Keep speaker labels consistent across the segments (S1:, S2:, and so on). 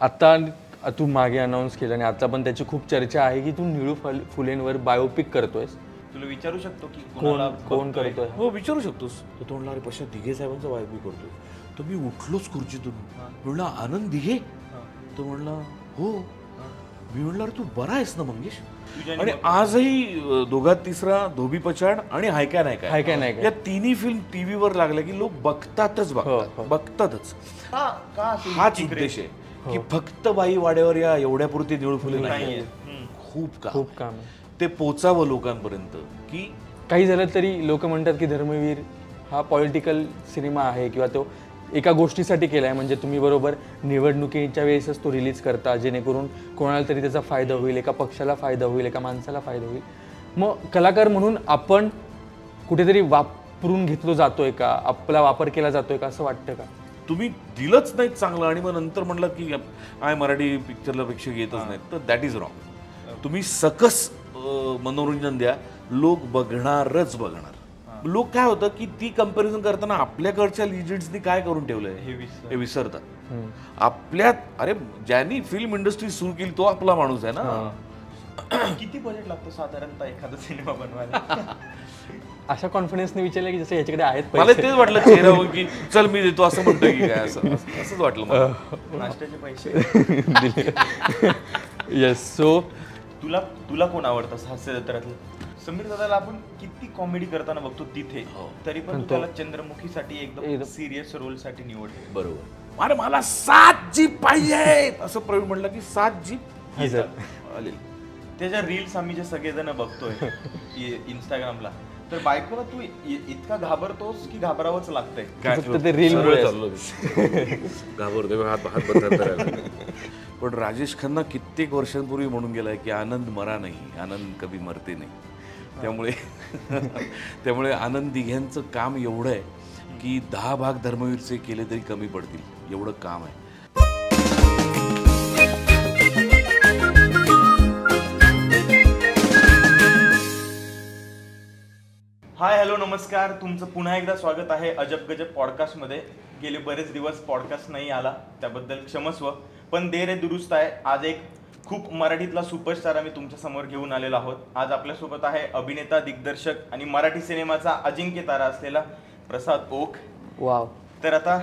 S1: आता तू मागे अनाऊन्स केलं आणि आता पण त्याची खूप चर्चा आहे की तू निळू फुलेंवर बायोपिक करतोयस.
S2: तुला विचारू शकतो की
S1: कोण करतोय?
S3: हो विचारू शकतोस. तो म्हणला अरे पश्चात दिघे साहेबांचा बायोपिक करतोय. तर मी उठलोच खुर्चीतून. म्हणला आनंद दिघे? तो म्हणला हो. मी म्हणलं अरे तू बरा आहेस ना मंगेश? आणि आजही दोघात तिसरा, धोबी पछाड आणि हायका नायका या तिन्ही फिल्म टीव्हीवर लागल्या की लोक बघतातच बघतातच. हाच उद्देश आहे की फक्त बाई वाड्यावर या एवढ्यापुरती निळू फुले नाही, खूप काम ते पोचावं लोकांपर्यंत. की
S1: काही झालं तरी लोक म्हणतात की धर्मवीर हा पॉलिटिकल सिनेमा आहे किंवा तो एका गोष्टीसाठी केलाय, म्हणजे तुम्ही बरोबर निवडणुकीच्या वेळेसच तो रिलीज करता जेणेकरून कोणाला तरी त्याचा फायदा होईल, एका पक्षाला फायदा होईल, एका माणसाला फायदा होईल. मग कलाकार म्हणून आपण कुठेतरी वापरून घेतलो जातोय का, आपला वापर केला जातोय का असं वाटतं का?
S3: तुम्ही दिलंच नाही चांगलं आणि मग नंतर म्हणलं की आय मराठी पिक्चरला प्रेक्षक येतच नाहीत, तर दॅट इज रॉंग. तुम्ही सकस मनोरंजन द्या, लोक बघणारच बघणार. लोक काय होतं की ती कंपॅरिझन करताना आपल्याकडच्या लिजेंड्सनी काय करून ठेवलंय हे विसरतात. आपल्यात अरे ज्यांनी फिल्म इंडस्ट्री सुरू केली तो आपला माणूस आहे ना.
S2: किती बजेट लागतो साधारणतः एखादा सिनेमा बनवायला?
S1: अशा कॉन्फिडन्सने विचारलं की जसं याच्याकडे आहेत
S3: मला तेच वाटलं चेहरा की चल मी देतो असं म्हणतोय की काय, असंच वाटलं मला.
S2: नाश्त्याचे पैसे.
S1: येस. सो
S2: तुला कोण आवडतं हास्य जत्रातलं? समीर दादाला आपण किती कॉमेडी करताना बघतो तिथे, तरी पण त्याला चंद्रमुखीसाठी एकदम सिरियस रोल साठी निवडले.
S3: बरोबर. अरे मला 7 जीप पाहिजे असं प्रवीण म्हणलं की 7 जीप आले.
S2: त्याच्या रील्स आम्ही जे सगळेजण बघतोय इंस्टाग्रामला, तर बायकोला तू इतका घाबरतोस की घाबरावंच लागतंय?
S3: घाबरतोय हात बदलत. पण राजेश खन्ना कित्येक वर्षांपूर्वी म्हणून गेलाय की आनंद मरा नाही, आनंद कभी मरते नाही. त्यामुळे आनंद दिघ्यांचं काम एवढं आहे की 10 भाग धर्मवीरचे केले तरी कमी पडतील, एवढं काम आहे.
S2: हाय हॅलो नमस्कार, तुमचं पुन्हा एकदा स्वागत आहे अजब गजब पॉडकास्टमध्ये. गेले बरेच दिवस पॉडकास्ट नाही आला त्याबद्दल क्षमस्व, पण देर आहे दुरुस्त आहे. आज एक खूप मराठीतला सुपरस्टार आम्ही तुमच्या समोर घेऊन आलेलो आहोत. आज आपल्यासोबत आहे अभिनेता, दिग्दर्शक आणि मराठी सिनेमाचा अजिंक्य तारा असलेला प्रसाद ओक.
S1: वाव.
S2: तर आता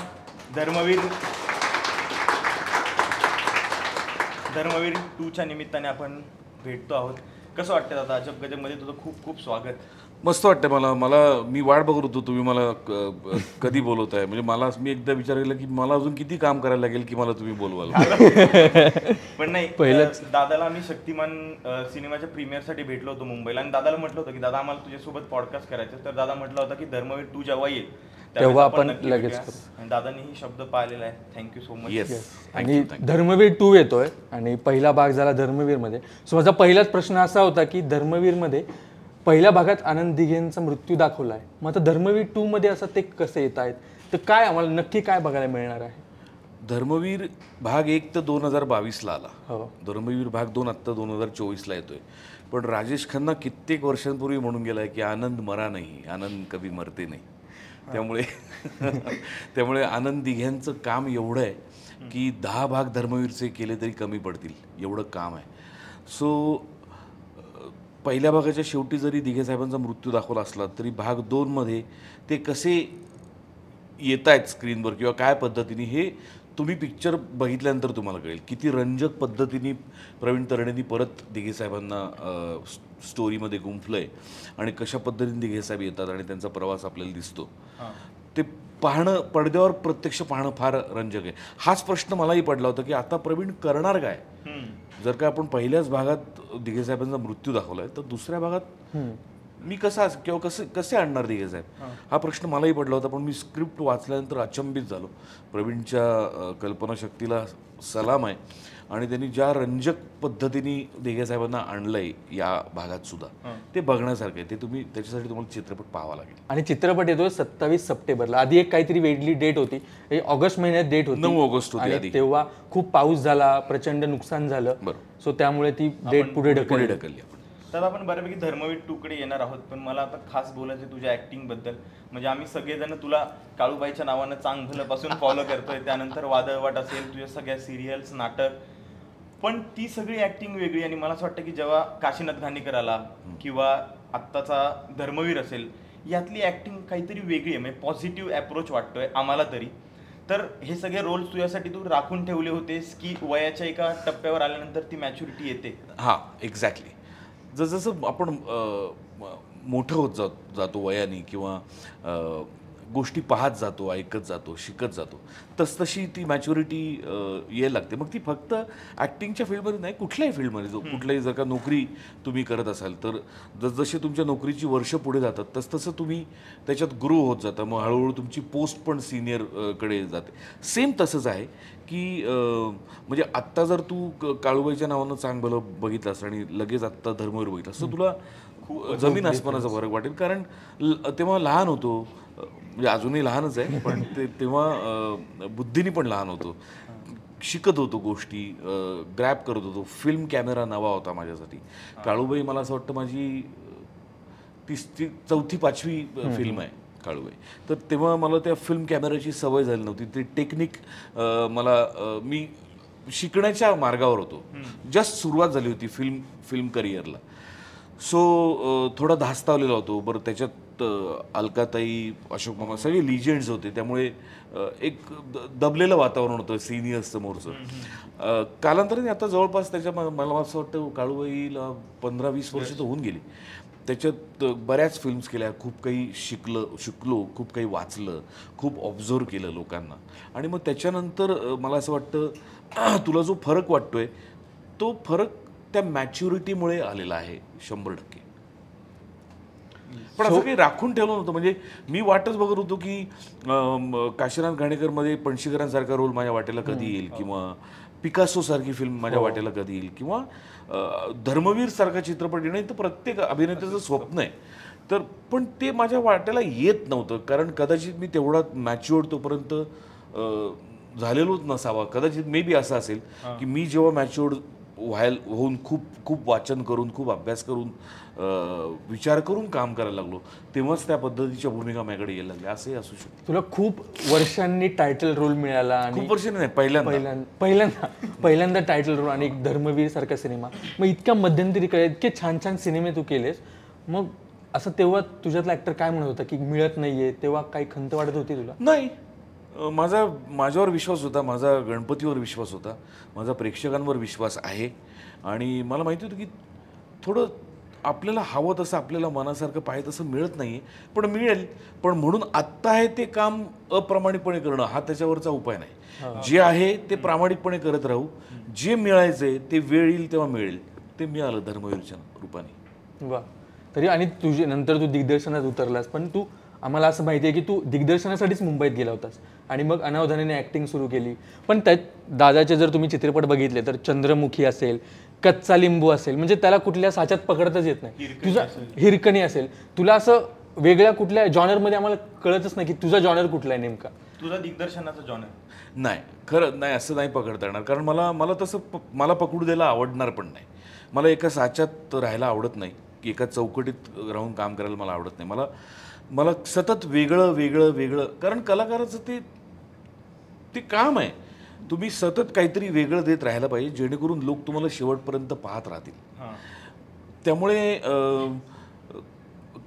S2: धर्मवीर 2च्या निमित्ताने आपण भेटतो आहोत. कसं वाटतं दादा अजब गजब मध्ये तुझं खूप खूप स्वागत?
S3: मस्त वाटतं मला. मी वाट बघत होतो तुम्ही मला कधी बोलवताय. म्हणजे मी एकदा विचार केला की मला अजून किती काम करायला लागेल की मला तुम्ही बोलवाल.
S2: पण नाही, पहिलंच दादाला आम्ही शक्तिमान सिनेमाच्या प्रीमियरसाठी भेटलो होतो मुंबईला आणि दादाला म्हटलं होतं की दादा आम्हाला तुझ्यासोबत पॉडकास्ट करायचं. तर दादा म्हटलं होतं की धर्मवीर 2 जेव्हा येईल
S1: तेव्हा आपण लगेच करू.
S2: आणि दादांनीही शब्द पाळलेला आहे. Thank you so much.
S3: येस.
S1: आणि धर्मवीर 2 येतोय आणि पहिला भाग झाला धर्मवीरमध्ये. सो माझा पहिलाच प्रश्न असा होता की धर्मवीरमध्ये पहिल्या भागात आनंद दिघेंचा मृत्यू दाखवलाय, मग आता धर्मवीर 2 मध्ये असं ते कसे येत आहेत, तर काय आम्हाला नक्की काय बघायला मिळणार आहे?
S3: धर्मवीर भाग 1 तर 2022ला आला.
S1: हो.
S3: धर्मवीर भाग 2 आत्ता 2024ला येतोय. पण राजेश खन्ना कित्येक वर्षांपूर्वी म्हणून गेलाय की आनंद मरा नाही, आनंद कभी मरते नाही. त्यामुळे आनंद दिघ्यांचं काम एवढं आहे की 10 भाग धर्मवीरचे केले तरी कमी पडतील, एवढं काम आहे. सो पहिल्या भागाच्या शेवटी जरी दिघे साहेबांचा मृत्यू दाखवला असला तरी भाग 2 मध्ये ते कसे येत आहेत स्क्रीनवर किंवा काय पद्धतीने, हे तुम्ही पिक्चर बघितल्यानंतर तुम्हाला कळेल. किती रंजक पद्धतीने प्रवीण तरणेंनी परत दिघे साहेबांना स्टोरीमध्ये गुंफलंय आणि कशा पद्धतीने दिघे साहेब येतात आणि त्यांचा प्रवास आपल्याला दिसतो. ते पाहणं, पडद्यावर प्रत्यक्ष पाहणं फार रंजक आहे. हाच प्रश्न मलाही पडला होता की आता प्रवीण करणार काय. जर का आपण पहिल्याच भागात दिघे साहेबांचा मृत्यू दाखवलाय तर दुसऱ्या भागात मी कसे आणणार दिघे साहेब, हा प्रश्न मलाही पडला होता. पण मी स्क्रिप्ट वाचल्यानंतर अचंबित झालो. प्रवीणच्या कल्पनाशक्तीला सलाम आहे आणि त्यांनी ज्या रंजक पद्धतीने दिघे साहेबांना आणलंय या भागात सुद्धा ते बघण्यासारखं आहे. ते त्याच्यासाठी तुम्हाला चित्रपट पाहावा लागेल.
S1: आणि चित्रपट येतोय 27 सप्टेंबरला. आधी एक काहीतरी वेगळी डेट होती, ऑगस्ट महिन्यात डेट होती,
S3: 9 ऑगस्ट होती आधी.
S1: तेव्हा खूप पाऊस झाला, प्रचंड नुकसान झालं. सो त्यामुळे ती डेट पुढे ढकलली.
S2: तर आपण बऱ्यापैकी धर्मवीर टूकडे येणार आहोत, पण मला आता खास बोलायचं तुझ्या ॲक्टिंगबद्दल. म्हणजे आम्ही सगळेजण तुला काळूबाईच्या नावानं चांगलंपासून फॉलो करतोय, त्यानंतर वादळवाट असेल, तुझ्या सगळ्या सिरियल्स, नाटक, पण ती सगळी ॲक्टिंग वेगळी. आणि मला असं वाटतं की जेव्हा काशीनाथ घाणेकर आला किंवा आत्ताचा धर्मवीर असेल, यातली ॲक्टिंग काहीतरी वेगळी आहे, म्हणजे पॉझिटिव्ह अप्रोच वाटतोय आम्हाला तरी. तर हे सगळे रोल्स तुझ्यासाठी तू राखून ठेवले होतेस की वयाच्या एका टप्प्यावर आल्यानंतर ती मॅच्युरिटी येते?
S3: हां, एक्झॅक्टली. जसं आपण मोठं होत जातो वयाने किंवा गोष्टी पाहत जातो, ऐकत जातो, शिकत जातो, तसतशी ती मॅच्युरिटी यायला लागते. मग ती फक्त ॲक्टिंगच्या फील्डमध्ये नाही, कुठल्याही फील्डमध्ये कुठल्याही जर का नोकरी तुम्ही करत असाल तर जसजशी तुमच्या नोकरीची वर्ष पुढे जातात तसतसं तुम्ही त्याच्यात ग्रो होत जाता. मग हळूहळू तुमची पोस्ट पण सिनियरकडे जाते. सेम तसंच आहे की म्हणजे आत्ता जर तू काळूबाईच्या नावानं चांगलं बघितलंस आणि लगेच आत्ता धर्मवीर बघितलास तर तुला जमीन आसमानाचा फरक वाटेल. कारण तेव्हा लहान होतो, म्हणजे अजूनही लहानच आहे, पण तेव्हा बुद्धीने पण लहान होतो, शिकत होतो गोष्टी, ग्रॅब करत होतो. फिल्म कॅमेरा नवा होता माझ्यासाठी. काळूबाई मला असं वाटतं माझी 4थी-5वी फिल्म आहे काळूबाई. तर तेव्हा मला त्या फिल्म कॅमेऱ्याची सवय झाली नव्हती. ते टेक्निक मी शिकण्याच्या मार्गावर होतो. जस्ट सुरुवात झाली होती फिल्म करिअरला. सो थोडा धास्तावलेला होतो. बरं, त्याच्यात अलकाताई, अशोक मामा सगळे लिजेंड्स होते, त्यामुळे एक दबलेलं वातावरण होतं सिनियर्स समोरचं. कालांतराने आता जवळपास मला असं वाटतं काळूबाईला 15-20 वर्ष तर होऊन गेली. त्याच्यात बऱ्याच फिल्म्स केल्या, खूप काही शिकलो, खूप काही वाचलं, खूप ऑब्झर्व केलं लोकांना. आणि मग त्याच्यानंतर मला असं वाटतं तुला जो फरक वाटतोय तो फरक त्या मॅच्युरिटीमुळे आलेला आहे 100%. पण असं काही राखून ठेवलं नव्हतं. म्हणजे मी वाटच बघत होतो की काशीनाथ घाणेकरमध्ये पणशीकरांसारखा रोल माझ्या वाटेला कधी येईल, किंवा पिकासो सारखी फिल्म माझ्या वाटेला कधी येईल, किंवा धर्मवीर सारखा चित्रपट येणं तर प्रत्येक अभिनेत्याचं स्वप्न आहे. तर पण ते माझ्या वाटेला येत नव्हतं, कारण कदाचित मी तेवढा मॅच्युअर्ड तोपर्यंत झालेलोच नसावा. कदाचित मे बी असं असेल की मी जेव्हा मॅच्युअर्ड होऊन खूप वाचन करून, खूप अभ्यास करून, विचार करून काम करायला लागलो, तेव्हाच त्या पद्धतीच्या भूमिका माझ्याकडे यायला लागल्या. असंही असू शकतं.
S1: तुला खूप वर्षांनी टायटल रोल मिळाला, आणि
S3: खूप वर्षांनी नाही,
S1: पहिल्यांदा टायटल रोल आणि एक धर्मवीर सारखा सिनेमा. मग इतक्या मध्यंतरी काय इतके छान छान सिनेमे तू केलेस, मग असं तेव्हा तुझ्यातला ऍक्टर काय म्हणत होता की मिळत नाहीये, तेव्हा काही खंत वाटत होती तुला?
S3: नाही, माझ्यावर विश्वास होता, माझा गणपतीवर विश्वास होता, माझा प्रेक्षकांवर विश्वास आहे. आणि मला माहिती होतं की थोडं आपल्याला हवं तसं, आपल्याला मनासारखं पाहिजे तसं मिळत नाही आहे, पण मिळेल. पण म्हणून आत्ता आहे ते काम अप्रामाणिकपणे करणं हा त्याच्यावरचा उपाय नाही. जे आहे ते प्रामाणिकपणे करत राहू. जे मिळायचंय ते वेळ येईल तेव्हा मिळेल. ते मिळालं धर्मवीरच्या रूपाने.
S1: वा. तरी आणि तुझे नंतर तू दिग्दर्शनात उतरलास, पण तू आम्हाला असं माहिती आहे की तू दिग्दर्शनासाठीच मुंबईत गेला होतास आणि मग अनावधानाने ॲक्टिंग सुरू केली. पण त्यात दादाचे जर तुम्ही चित्रपट बघितले तर चंद्रमुखी असेल, कच्चा लिंबू असेल, म्हणजे त्याला कुठल्या साच्यात पकडतच येत नाही. तुझा हिरकणी असेल, तुला असं वेगळ्या कुठल्या जॉनरमध्ये आम्हाला कळतच नाही की तुझा जॉनर कुठला आहे नेमका.
S2: तुझा दिग्दर्शनाचा जॉनर?
S3: नाही, खरं नाही, असं नाही पकडता येणार. कारण मला तसं मला पकडू द्यायला आवडणार पण नाही. मला एका साच्यात राहायला आवडत नाही, की एका चौकटीत राहून काम करायला मला आवडत नाही. मला सतत वेगळं, कारण कलाकाराचं ते काम आहे. तुम्ही सतत काहीतरी वेगळं देत राहायला पाहिजे, जेणेकरून लोक तुम्हाला शेवटपर्यंत पाहत राहतील. त्यामुळे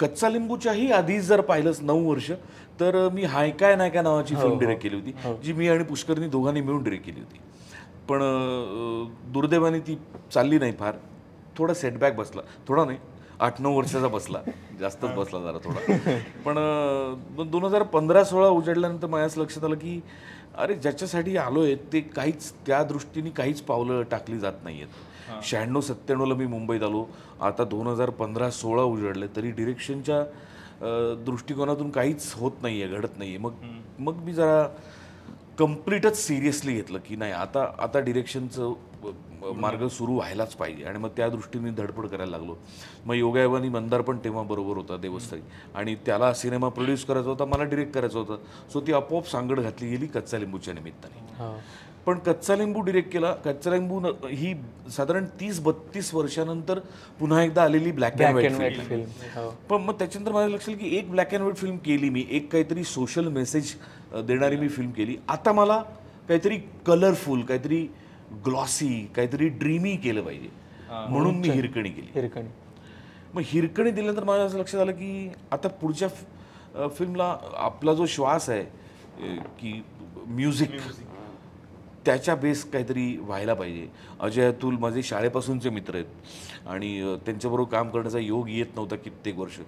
S3: कच्चा लिंबूच्याही आधी जर पाहिलंच 9 वर्ष, तर मी हाय काय नाही काय नावाची फिल्म डिरेक्ट केली होती, जी मी आणि पुष्करनी दोघांनी मिळून डिरेक्ट केली होती. पण दुर्दैवाने ती चालली नाही फार. थोडा सेटबॅक बसला, थोडा नाही 8-9 वर्षाचा बसला, जास्तच बसला जरा थोडा. पण 2015-16 उजाडल्यानंतर माझ्याच लक्षात आलं की अरे ज्याच्यासाठी आलोय ते काहीच त्या दृष्टीने काहीच पावलं टाकली जात नाही आहेत. 96-97ला मी मुंबईत आलो, आता 2015-16 उजाडले तरी डिरेक्शनच्या दृष्टिकोनातून काहीच होत नाही आहे, घडत नाही आहे. मग मी जरा कम्प्लीटच सिरियसली घेतलं की नाही, आता डिरेक्शनचं मार्ग सुरू व्हायलाच पाहिजे. आणि मग त्या दृष्टीने धडपड करायला लागलो. मग योगायोगाने मंदार पण तेव्हा बरोबर होता देवस्थळी, आणि त्याला सिनेमा प्रोड्यूस करायचा होता, मला डिरेक्ट करायचा होता. सो ती आपोआप सांगड घातली गेली कच्चा लिंबूच्या निमित्ताने. पण कच्चा लिंबू डिरेक्ट केला. कच्चा लिंबू ही साधारण 30-32 वर्षानंतर पुन्हा एकदा आलेली ब्लॅक अँड व्हाईट फिल्म. पण मग त्याच्यानंतर माझ्या लक्षात आलं की एक ब्लॅक अँड व्हाईट फिल्म केली मी, एक काहीतरी सोशल मेसेज देणारी मी फिल्म केली. आता मला काहीतरी कलरफुल, काहीतरी ग्लॉसी, काहीतरी ड्रीमी केलं पाहिजे, म्हणून मी हिरकणी केली. मग हिरकणी दिल्यानंतर माझ्या असं लक्षात आलं की आता पुढच्या फिल्मला आपला जो श्वास आहे की म्युझिक, त्याच्या बेस काहीतरी व्हायला पाहिजे. अजय अतुल माझे शाळेपासूनचे मित्र आहेत आणि त्यांच्याबरोबर काम करण्याचा योग येत नव्हता कित्येक वर्ष.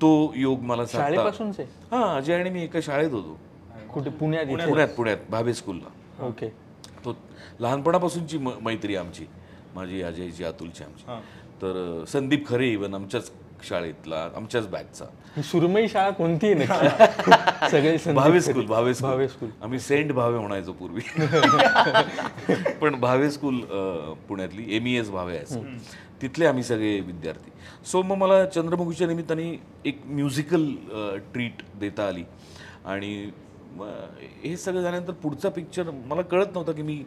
S3: तो योग मला
S1: शाळेपासूनच.
S3: हां, अजय आणि मी एका शाळेत होतो.
S1: कुठे? पुण्यात?
S3: पुण्यात भावे स्कूलला.
S1: ओके.
S3: तो लहानपणापासूनची मैत्री आमची, माझी अजयची अतुलची आमची. तर संदीप खरे इवन आमच्याच शाळेतला, आमच्याच बॅचचा.
S1: सुरमई शाळा कोणती आहे नक्की? सगळे
S3: भावे स्कूल. आम्ही सेंट भावे म्हणायचो पूर्वी. पण भावे स्कूल पुण्यातली, MES भावे आहे, तिथले आम्ही सगळे विद्यार्थी. सो मग मला चंद्रमुखीच्या निमित्ताने एक म्युझिकल ट्रीट देता आली. आणि हे सगळं झाल्यानंतर पुढचा पिक्चर मला कळत नव्हता की मी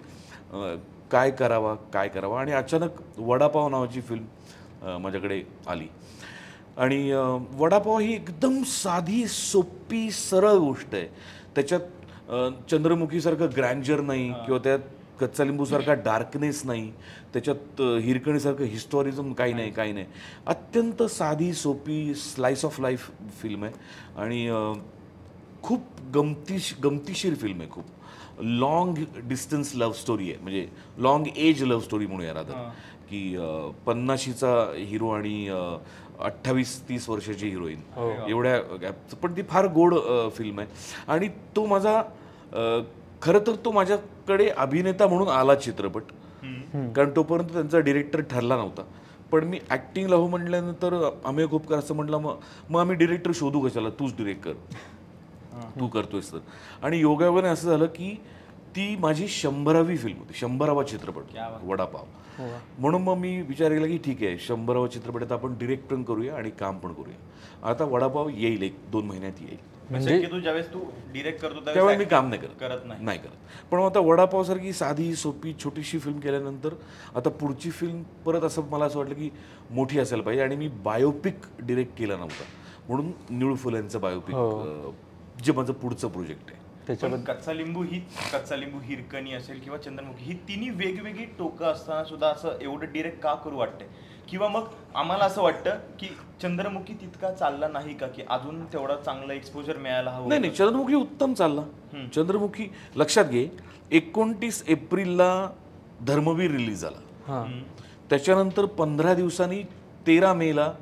S3: काय करावा. आणि अचानक वडापाव नावाची फिल्म माझ्याकडे आली. आणि वडापाव ही एकदम साधी, सोपी, सरळ गोष्ट आहे. त्याच्यात चंद्रमुखीसारखं ग्रँजर नाही किंवा त्यात कच्चा लिंबूसारखा डार्कनेस नाही, त्याच्यात हिरकणीसारखं हिस्टॉरिझम काही नाही. अत्यंत साधी, सोपी, स्लाइस ऑफ लाईफ फिल्म आहे. आणि खूप गमतीशीर फिल्म आहे. खूप लॉंग डिस्टन्स लव्ह स्टोरी आहे, म्हणजे लॉंग एज लव्ह स्टोरी म्हणूया रादर, की 50शीचा हिरो आणि 28-30 वर्षाची हिरोईन, एवढ्या गॅप. पण ती फार गोड फिल्म आहे. आणि तो माझा खरं तर तो माझ्याकडे अभिनेता म्हणून आला चित्रपट, कारण तोपर्यंत त्यांचा डिरेक्टर ठरला नव्हता. पण मी ॲक्टिंगला हो म्हटल्यानंतर अमेय खोपकर असं म्हटलं, मग आम्ही डिरेक्टर शोधू कशाला, तूच डिरेक्ट कर, तू करतोयस तर. आणि योगायोगाने असं झालं की ती माझी 100वी फिल्म होती, 100वा चित्रपट वडापाव. म्हणून मग मी विचार केला की ठीक आहे, 100वा चित्रपट आपण डिरेक्ट पण करूया आणि काम पण करूया. आता वडापाव येईल, 1-2 महिन्यात येईल.
S2: म्हणजे तू ज्यावेळेस तू डिरेक्ट करतो
S3: त्यावेळेस मी काम नाही
S2: करत.
S3: पण आता वडापाव सारखी साधी, सोपी, छोटीशी फिल्म केल्यानंतर आता पुढची फिल्म परत असं मला असं वाटलं की मोठी असायला पाहिजे. आणि मी बायोपिक डिरेक्ट केला नव्हता, म्हणून निळू फुलेंचं बायोपिक जे माझं पुढचं प्रोजेक्ट आहे.
S2: त्याच्याबद्दल कच्चा लिंबू, हिरकणी असेल किंवा चंद्रमुखी, ही तिन्ही वेगवेगळी टोकं असताना सुद्धा असं एवढं डिरेक्ट का करू वाटतंय? किंवा मग आम्हाला असं वाटतं की चंद्रमुखी तितका चालला नाही का, की अजून तेवढा चांगला एक्सपोजर मिळायला हवं?
S3: नाही, चंद्रमुखी उत्तम चालला. चंद्रमुखी लक्षात घे, 29 एप्रिलला धर्मवीर रिलीज झाला. त्याच्यानंतर 15 दिवसांनी 13 मेला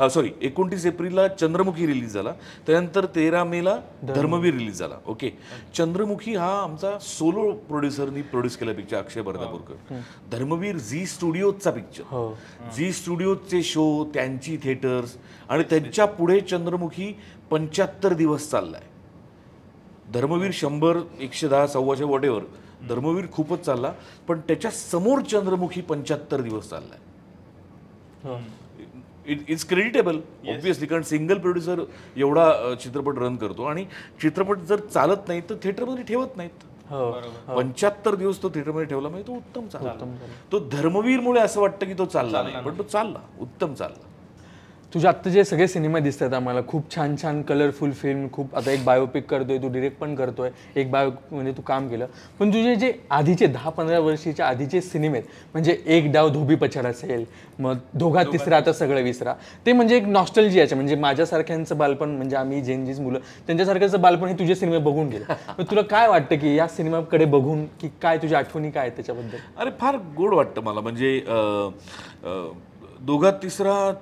S3: 29 एप्रिलला चंद्रमुखी रिलीज झाला. त्यानंतर 13 मेला धर्मवीर रिलीज झाला. ओके. चंद्रमुखी हा आमचा सोलो प्रोड्युसरनी प्रोड्यूस केला पिक्चर, अक्षय बर्दापूरकर. धर्मवीर झी स्टुडिओचा पिक्चर, झी स्टुडिओचे शो, त्यांची थिएटर्स, आणि त्यांच्या पुढे चंद्रमुखी 75 दिवस चाललाय. धर्मवीर 100, 110, 125 वॉटेवर, धर्मवीर खूपच चालला. पण त्याच्या समोर चंद्रमुखी 75 दिवस चाललाय. इट्स क्रेडिटेबल ऑब्विसली, कारण सिंगल प्रोड्युसर एवढा चित्रपट रन करतो. आणि चित्रपट जर चालत नाही तर थिएटरमध्ये ठेवत नाहीत. 75 दिवस तो थिएटरमध्ये ठेवला म्हणजे तो उत्तम चालला. तो धर्मवीरमुळे असं वाटतं की तो चालला नाही, पण तो चालला, उत्तम चालला.
S1: तुझे आत्ता जे सगळे सिनेमा दिसतात आम्हाला, खूप छान छान कलरफुल फिल्म, खूप आता एक बायोपिक करतोय तू, डिरेक्ट पण करतोय, एक म्हणजे तू काम केलं. पण तुझे जे आधीचे 10-15 वर्षाच्या आधीचे सिनेमे आहेत, म्हणजे एक डाव धोबी पछाड असेल, मग दोघात तिसरा आता सगळं विसरा, ते म्हणजे एक नॉस्टॅल्जियाचं, म्हणजे माझ्यासारख्यांचं बालपण, म्हणजे आम्ही जेनजीच मुलं, त्यांच्यासारख्याचं बालपण हे तुझे सिनेमे बघून गेलं. मग तुला काय वाटतं की या सिनेमाकडे बघून की काय तुझ्या आठवणी काय त्याच्याबद्दल?
S3: अरे फार गोड वाटतं मला. म्हणजे दोघात तिसरा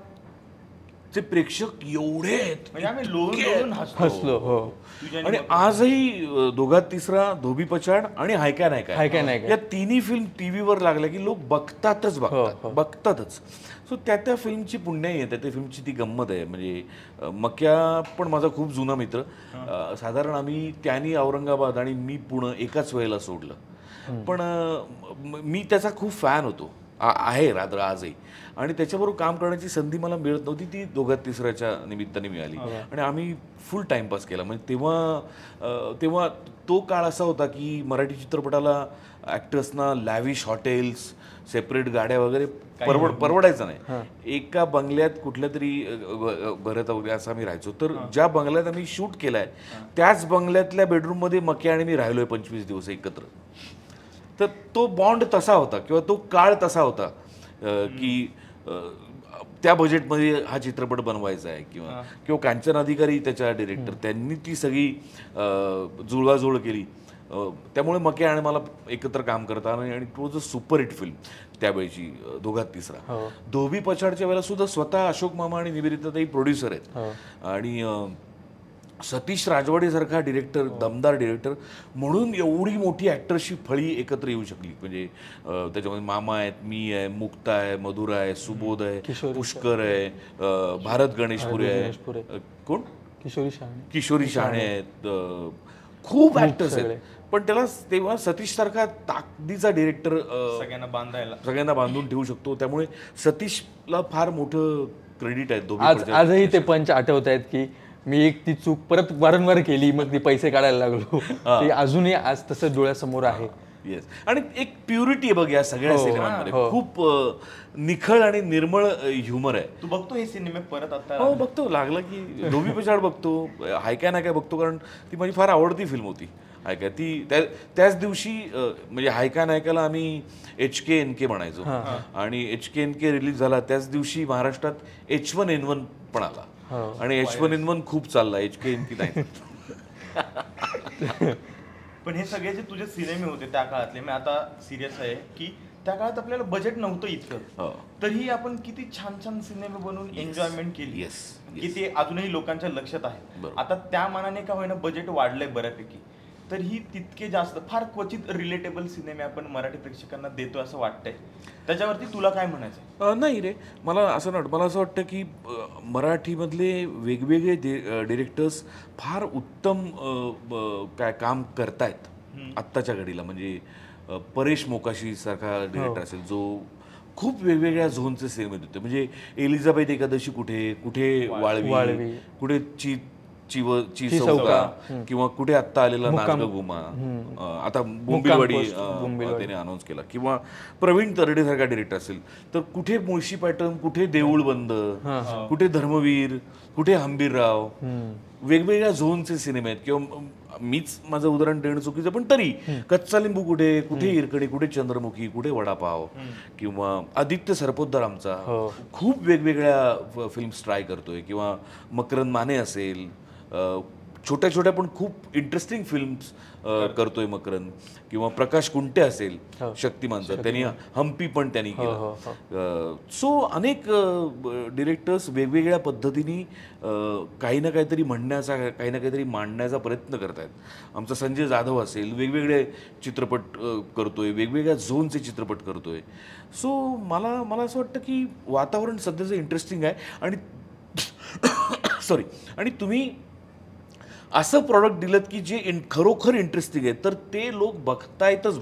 S3: चे प्रेक्षक एवढे आहेत,
S2: म्हणजे आम्ही लोळून
S1: हसलो.
S3: आणि आजही दोघात तिसरा, धोबी पछाड आणि हाय काय नाही काय, या तिन्ही फिल्म टीव्हीवर लागल्या की लोक बघतातच. सो त्या फिल्मची पुण्याई आहे, त्या फिल्मची ती गंमत आहे. म्हणजे मक्या पण माझा खूप जुना मित्र, साधारण आम्ही त्यांनी औरंगाबाद आणि मी पुणे एकाच वेळेला सोडलं. पण मी त्याचा खूप फॅन होतो. आहे रात्र आजही. आणि त्याच्याबरोबर काम करण्याची संधी मला मिळत नव्हती, ती दोघात तिसऱ्याच्या निमित्ताने मिळाली. आणि आम्ही फुल टाइमपास केला. म्हणजे तेव्हा तो काळ असा होता की मराठी चित्रपटाला ॲक्टर्सना लॅविश हॉटेल्स, सेपरेट गाड्या वगैरे परवडायचं नाही. एका बंगल्यात कुठल्या तरी घरात वगैरे असं आम्ही राहायचो. तर ज्या बंगल्यात आम्ही शूट केलाय त्याच बंगल्यातल्या बेडरूममध्ये मके आणि मी राहिलोय 25 दिवस एकत्र. तर तो बॉन्ड तसा होता किंवा तो काळ तसा होता की त्या बजेटमध्ये हा चित्रपट बनवायचा आहे. किंवा कांचन अधिकारी त्याच्या डिरेक्टर, त्यांनी ती सगळी जुळवाजुळव केली. त्यामुळे मके आणि मला एकत्र काम करता आलं. आणि it was a super hit film त्यावेळेची, दोघात तिसरा. धोबी पछाडच्या वेळेला सुद्धा स्वतः अशोक मामा आणि निवेदिताताई प्रोड्युसर आहेत. आणि सतीश राजवाडेसारखा डिरेक्टर, दमदार डिरेक्टर, म्हणून एवढी मोठी ॲक्टर्सची फळी एकत्र येऊ शकली. म्हणजे त्याच्यामध्ये मामा आहेत, मी आहे, मुक्ता आहे, मधुरा आहे, सुबोध आहे, पुष्कर आहे, भारत गणेशपुरे आहे, कोण किशोरी शहाणे आहेत, खूप ॲक्टर्स आहेत. पण त्याला तेव्हा सतीश सारखा ताकदीचा डिरेक्टर सगळ्यांना बांधून ठेवू शकतो. त्यामुळे सतीशला फार मोठं क्रेडिट आहे.
S1: आजही ते पंच आठवत आहेत की मी एक ती चूक परत वारंवार केली, मग ती पैसे काढायला लागलो. ते अजूनही आज तसं डोळ्यासमोर आहे.
S3: येस. आणि एक प्युरिटी आहे बघ या सगळ्या सिनेमांमध्ये. खूप निखळ आणि निर्मळ ह्युमर आहे.
S2: तू बघतो हे सिनेमे परत आता?
S3: हो बघतो. लागलं की धोबी पछाड बघतो, हाय काय ना काय बघतो, कारण ती माझी फार आवडती फिल्म होती. हाय काय ती त्याच दिवशी म्हणजे हाय काय नायकाला आम्ही HKNK म्हणायचो. आणि HKNK रिलीज झाला त्याच दिवशी महाराष्ट्रात H1N1 पण आला. आणि H1N1 खूप चालला, HKNK नाही.
S2: पण हे सगळे जे तुझे सिनेमे होते त्या काळातले, मी आता सिरियस आहे की त्या काळात आपल्याला बजेट नव्हतं इतकं, तरीही आपण किती छान छान सिनेमे बनवून एन्जॉयमेंट केली की ते अजूनही लोकांच्या लक्षात आहे. आता त्या मानाने का होईना बजेट वाढलंय बऱ्यापैकी, तरीही तितके जास्त फार क्वचित रिलेटेबल सिनेमे आपण मराठी प्रेक्षकांना देतो असं वाटतंय. त्याच्यावरती तुला काय म्हणायचं?
S3: नाही रे, मला असं नाही. मला असं वाटतं की मराठीमधले वेगवेगळे डिरेक्टर्स फार उत्तम काय काम करतायत आत्ताच्या घडीला. म्हणजे परेश मोकाशी सारखा डिरेक्टर असेल जो खूप वेगवेगळ्या झोनचे सिनेमे देतो. म्हणजे एलिझाबेथ एकादशी कुठे वाळवी, कुठे चौका, किंवा कुठे आत्ता आलेला नाच गुमा, आता बोंबिलवाडी त्याने अनाऊन्स केला. किंवा प्रवीण तरडे सारखा डिरेक्टर असेल तर कुठे मुळशी पॅटर्न, कुठे देऊळ बंद, कुठे धर्मवीर, कुठे हंबीरराव, वेगवेगळ्या झोनचे सिनेमे आहेत. किंवा मीच माझं उदाहरण देणं चुकीचं, पण तरी कच्चा लिंबू कुठे हिरकणी, कुठे चंद्रमुखी, कुठे वडापाव, किंवा आदित्य सरपोतदार आमचा खूप वेगवेगळ्या फिल्म्स ट्राय करतोय. किंवा मकरंद माने असेल, छोट्या छोट्या पण खूप इंटरेस्टिंग फिल्म्स करतोय मकरंद. किंवा प्रकाश कुंटे असेल शक्तिमानचा, त्यांनी हम्पी पण त्यांनी केलं. सो अनेक डिरेक्टर्स वेगवेगळ्या पद्धतीने काही ना काहीतरी म्हणण्याचा, काही ना काहीतरी मांडण्याचा प्रयत्न करत आहेत. आमचा संजय जाधव असेल वेगवेगळे चित्रपट करतोय, वेगवेगळ्या झोनचे चित्रपट करतोय. सो मला असं वाटतं की वातावरण सध्याचं इंटरेस्टिंग आहे. आणि तुम्ही असं प्रॉडक्ट दिलं की जे खरोखर इंटरेस्टिंग आहे, तर ते लोक बघतायतच.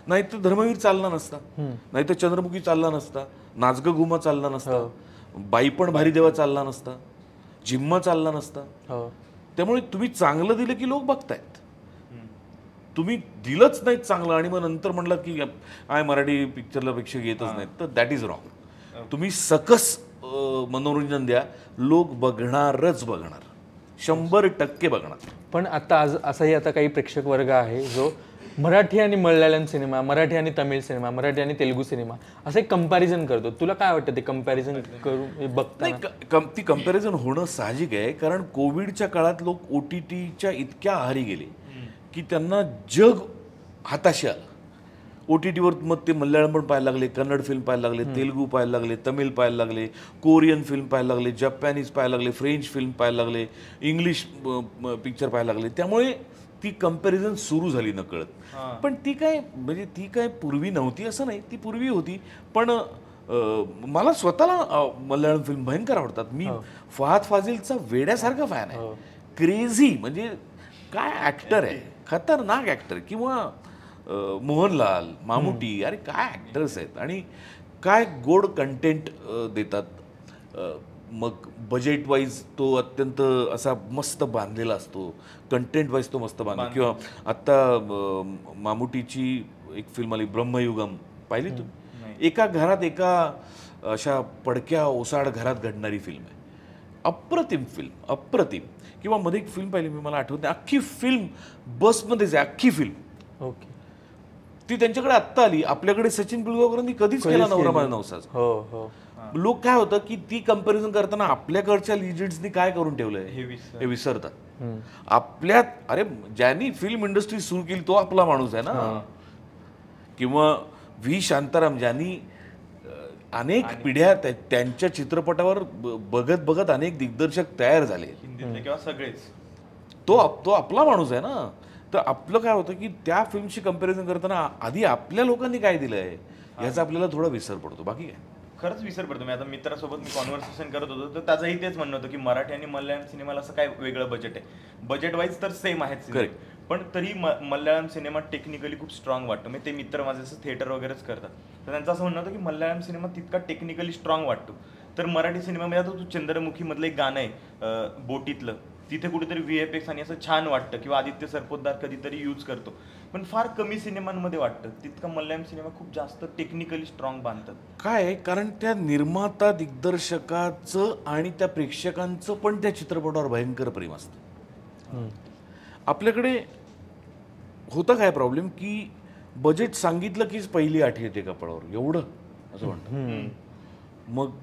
S3: नाही तर धर्मवीर चालला नसता, नाही तर चंद्रमुखी चालला नसता, नाचगं घुमा चालला नसता, बाई पण भारी देवा चालला नसता, जिम्मा चालला नसता. त्यामुळे तुम्ही चांगलं दिलं की लोक बघतायत. तुम्ही दिलंच नाही चांगलं आणि मग नंतर म्हणलात की काय मराठी पिक्चरला प्रेक्षक येतच नाहीत, तर दॅट इज रॉंग. तुम्ही सकस मनोरंजन द्या, लोक बघणारच, 100% बघणार.
S1: पण आता असाही आता काही प्रेक्षक वर्ग आहे जो मराठी आणि मल्याळम सिनेमा, मराठी आणि तमिळ सिनेमा, मराठी आणि तेलुगू सिनेमा असं एक कंपॅरिझन करतो. तुला काय वाटतं ते कंपॅरिझन करून बघताना?
S3: ती कंपॅरिझन होणं साहजिक आहे, कारण कोविडच्या काळात लोक OTTच्या इतक्या आहारी गेले की त्यांना जग हाताशी आलं. OTTवर मग ते मल्याळम पण पाहायला लागले, कन्नड फिल्म पाहायला लागले, तेलुगू पाहायला लागले, तमिळ पाहायला लागले, कोरियन फिल्म पाहायला लागले, जपानीज पाहायला लागले, फ्रेंच फिल्म पाहायला लागले, इंग्लिश पिक्चर पाहायला लागले. त्यामुळे ती कंपॅरिझन सुरू झाली नकळत. पण ती काय पूर्वी नव्हती असं नाही, ती पूर्वी होती. पण मला स्वतःला मल्याळम फिल्म भयंकर आवडतात. मी फहाद फाजिलचा वेड्यासारखा फॅन आहे, क्रेझी. म्हणजे काय ॲक्टर आहे, खतरनाक ॲक्टर. किंवा मोहनलाल, मामुटी, अरे काय ॲक्टर्स आहेत आणि काय गोड कंटेंट देतात. मग बजेट वाईज तो अत्यंत असा मस्त बांधलेला असतो, कंटेंट वाईज तो मस्त बांधला. किंवा आत्ता मामुटीची एक फिल्म आली ब्रह्मयुगम, पाहिली तू? एका घरात एका अशा पडक्या ओसाड घरात घडणारी फिल्म आहे. अप्रतिम फिल्म, अप्रतिम. किंवा मध्ये एक फिल्म पाहिली मी, मला आठवत नाही, अख्खी फिल्म बसमध्येच आहे, अख्खी फिल्म.
S1: ओके.
S3: ती त्यांच्याकडे आत्ता आली. आपल्याकडे सचिन पिळगावकरांनी कधीच केला नवरा माझा नवसाच.
S1: हो हो.
S3: लोक काय होतं की ती कंपॅरिझन करताना आपल्याकडच्या लिजंड्सनी काय करून ठेवलंय हे विसरतात. आपल्यात अरे ज्यांनी फिल्म इंडस्ट्री सुरू केली तो आपला माणूस आहे ना. किंवा व्ही शांताराम ज्यांनी अनेक पिढ्या त्यांच्या चित्रपटावर बघत बघत अनेक दिग्दर्शक तयार झाले,
S2: हिंदीतले किंवा सगळेच.
S3: तो आपला माणूस आहे ना. तर आपलं काय होतं की त्या फिल्मशी कंपॅरिझन करताना आधी आपल्या लोकांनी काय दिलंय याचा आपल्याला थोडा विसर पडतो. बाकी काय
S2: खरंच विसर पडतो. मी आता मित्रासोबत मी कॉन्व्हर्सेशन करत होतो तर त्याचंही तेच म्हणणं होतं की मराठी आणि मल्याळम सिनेमाला असं काय वेगळं बजेट आहे. बजेट वाईज तर सेम आहेत
S3: Correct.
S2: पण तरी मल्याळम सिनेमा टेक्निकली खूप स्ट्रॉंग वाटतो. म्हणजे ते मित्र माझे असं थिएटर वगैरेच करतात तर त्यांचं असं म्हणणं होतं की मल्याळम सिनेमा तितका टेक्निकली स्ट्रॉंग वाटतो. तर मराठी सिनेमामध्ये आता तू चंद्रमुखी मधलं एक गाणं आहे बोटीतलं, तिथे कुठेतरी VFX आणि असं छान वाटतं. किंवा आदित्य सरपोतदार कधीतरी यूज करतो, पण फार कमी सिनेमांमध्ये वाटतं. तितका मल्याळम सिनेमा खूप जास्त टेक्निकली स्ट्रॉंग बांधतात.
S3: काय, कारण त्या निर्माता दिग्दर्शकाचं आणि त्या प्रेक्षकांचं पण त्या चित्रपटावर भयंकर प्रेम असतं. आपल्याकडे होतं काय प्रॉब्लेम की बजेट सांगितलं कीच पहिली आठी येते कपाळावर, एवढं असं म्हणतं.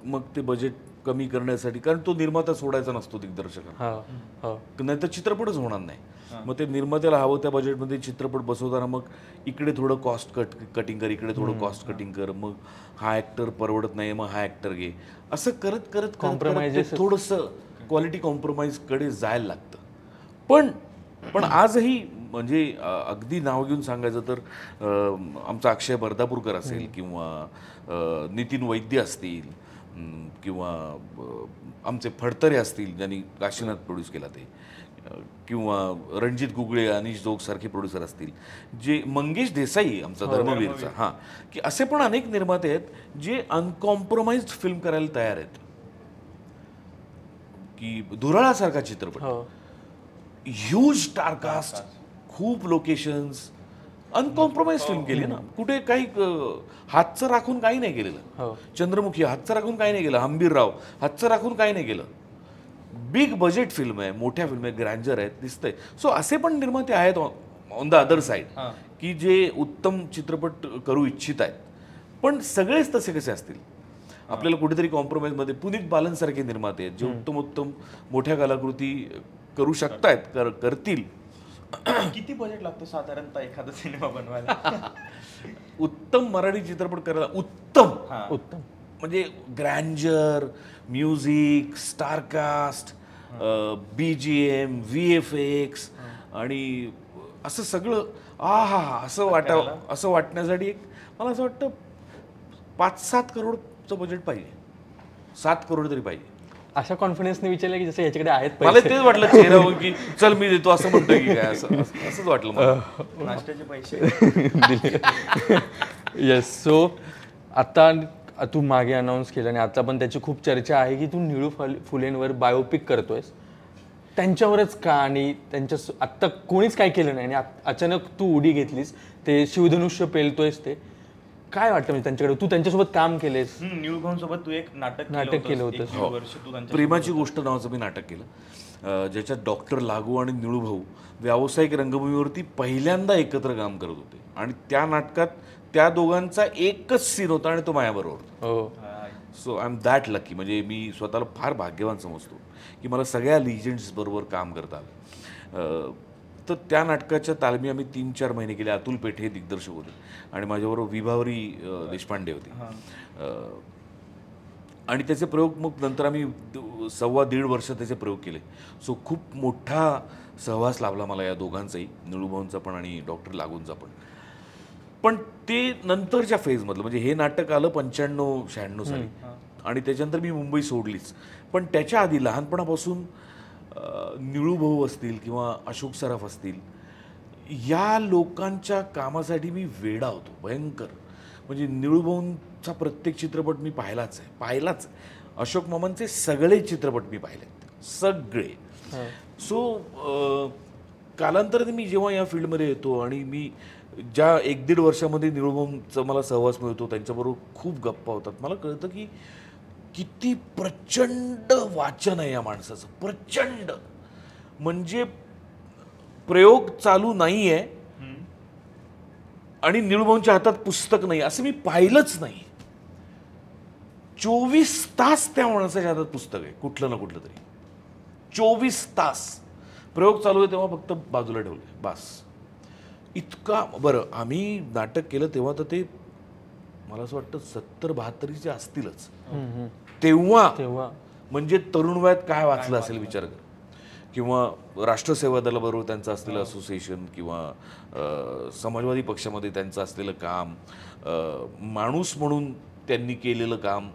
S3: मग ते बजेट कमी करण्यासाठी, कारण तो निर्माता सोडायचा नसतो दिग्दर्शकांना, नाही तर चित्रपटच होणार नाही. मग ते निर्मात्याला हवं त्या बजेटमध्ये चित्रपट बसवताना मग इकडे थोडं कॉस्ट कटिंग कर, इकडे थोडं कॉस्ट कटिंग कर, मग हा ॲक्टर परवडत नाही मग हा ॲक्टर घे, असं करत करत कॉम्प्रोमाइज, थोडंसं क्वालिटी कॉम्प्रोमाइजकडे जायला लागतं. पण आजही म्हणजे अगदी नाव घेऊन सांगायचं तर आमचा अक्षय बर्दापूरकर असेल किंवा नितीन वैद्य असतील किंवा आमचे फडतरे असतील ज्यांनी काशीनाथ प्रोड्यूस केला ते, किंवा रणजित गुगळे, अनिश जोग सारखे प्रोड्युसर असतील, जे मंगेश देसाई आमचा धर्मवीरचा, हां, की असे पण अनेक निर्माते आहेत जे अनकॉम्प्रोमाइज्ड फिल्म करायला तयार आहेत. की धुराळासारखा चित्रपट, ह्यूज स्टारकास्ट, खूप लोकेशन्स, अनकॉम्प्रोमाइज फिल्म केली ना. कुठे काही हातचं राखून काही नाही केलेलं. चंद्रमुखी हातचं राखून काही नाही केलं, हंबीरराव हातचं राखून काही नाही केलं. बिग बजेट फिल्म आहे, मोठ्या फिल्म आहे, ग्रँजर आहेत, दिसतंय. सो असे पण निर्माते आहेत ऑन द अदर साईड की जे उत्तम चित्रपट करू इच्छित आहेत. पण सगळेच तसे कसे असतील? आपल्याला कुठेतरी कॉम्प्रोमाइजमध्ये पुनीत बालनसारखे निर्माते आहेत जे उत्तम मोठ्या कलाकृती करू शकतायत, करतील.
S2: किती बजेट लागतं साधारणतः एखादा सिनेमा बनवायला?
S3: उत्तम मराठी चित्रपट करायला उत्तम म्हणजे ग्रँजर, म्युझिक, स्टारकास्ट, BGM, VFX आणि असं सगळं असं वाटण्यासाठी एक मला असं वाटतं 5-7 करोडचं बजेट पाहिजे. 7 करोड तरी पाहिजे.
S1: अशा कॉन्फिडन्सने विचारलं की जसं याच्याकडे आहेत
S3: मला तेच वाटलं चेहऱ्यावर की चल मी देतो असं म्हणतोय की काय, असंच वाटलं मला.
S2: नाश्त्याचे पैसे.
S1: येस. सो आता तू मागे अनाऊन्स केलं आणि आता पण त्याची खूप चर्चा आहे की तू निळू फुलेंवर बायोपिक करतोयस. त्यांच्यावरच का? आणि त्यांच्या आत्ता कोणीच काय केलं नाही आणि अचानक तू उडी घेतलीस, ते शिवधनुष्य पेलतोयस. ते काय वाटतं म्हणजे त्यांच्याकडे? तू त्यांच्यासोबत काम केलेस,
S2: निळू भाऊंसोबत तू एक नाटक केलं होतं.
S3: प्रेमाची गोष्ट नावाचं मी नाटक केलं, ज्याच्यात डॉक्टर लागू आणि निळू भाऊ व्यावसायिक रंगभूमीवरती पहिल्यांदा एकत्र काम करत होते. आणि त्या नाटकात त्या दोघांचा एकच सीन होता आणि तो माझ्याबरोबर होता. So I am that lucky. म्हणजे मी स्वतःला फार भाग्यवान समजतो की मला सगळ्या लिजंड्स बरोबर काम करता आलं. तर त्या नाटकाच्या तालमी आम्ही 3-4 महिने केले. अतुल पेठे दिग्दर्शक होते आणि माझ्याबरोबर विभावरी देशपांडे होते. आणि त्याचे प्रयोग मग नंतर आम्ही 1.25 वर्ष त्याचे प्रयोग केले. सो खूप मोठा सहवास लाभला मला या दोघांचाही, निळूभाऊंचा पण आणि डॉक्टर लागूंचा पण. पण ते नंतरच्या फेजमधलं म्हणजे हे नाटक आलं 95-96 साली आणि त्याच्यानंतर मी मुंबई सोडलीच. पण त्याच्या आधी लहानपणापासून निळू भाऊ असतील किंवा अशोक सराफ असतील या लोकांच्या कामासाठी मी वेडा होतो भयंकर. म्हणजे निळूभाऊंचा प्रत्येक चित्रपट मी पाहिलाच आहे. अशोक मामांचे सगळे चित्रपट मी पाहिलेत, सगळे. सो कालांतराने मी जेव्हा या फील्डमध्ये येतो आणि मी ज्या 1-1.5 वर्षामध्ये निळूभाऊंचा मला सहवास मिळतो, त्यांच्याबरोबर खूप गप्पा होतात, मला कळतं की किती प्रचंड वाचन आहे या माणसाचं, प्रचंड. म्हणजे प्रयोग चालू नाही आहे आणि निळूभाऊंच्या हातात पुस्तक नाही असं मी पाहिलंच नाही. 24 तास त्या माणसाच्या हातात पुस्तक आहे, कुठलं ना कुठलं तरी. 24 तास प्रयोग चालू आहे तेव्हा फक्त बाजूला ठेवले बस. इतका. बरं, आम्ही नाटक केलं तेव्हा तर ते मला असं वाटतं 70-72 असतीलच तेव्हा. म्हणजे तरुण वयात काय वाचलं असेल विचार कर. किंवा राष्ट्रसेवा दलाबरोबर त्यांचं असलेलं असोसिएशन, किंवा समाजवादी पक्षामध्ये त्यांचं असलेलं काम, माणूस म्हणून त्यांनी केलेलं काम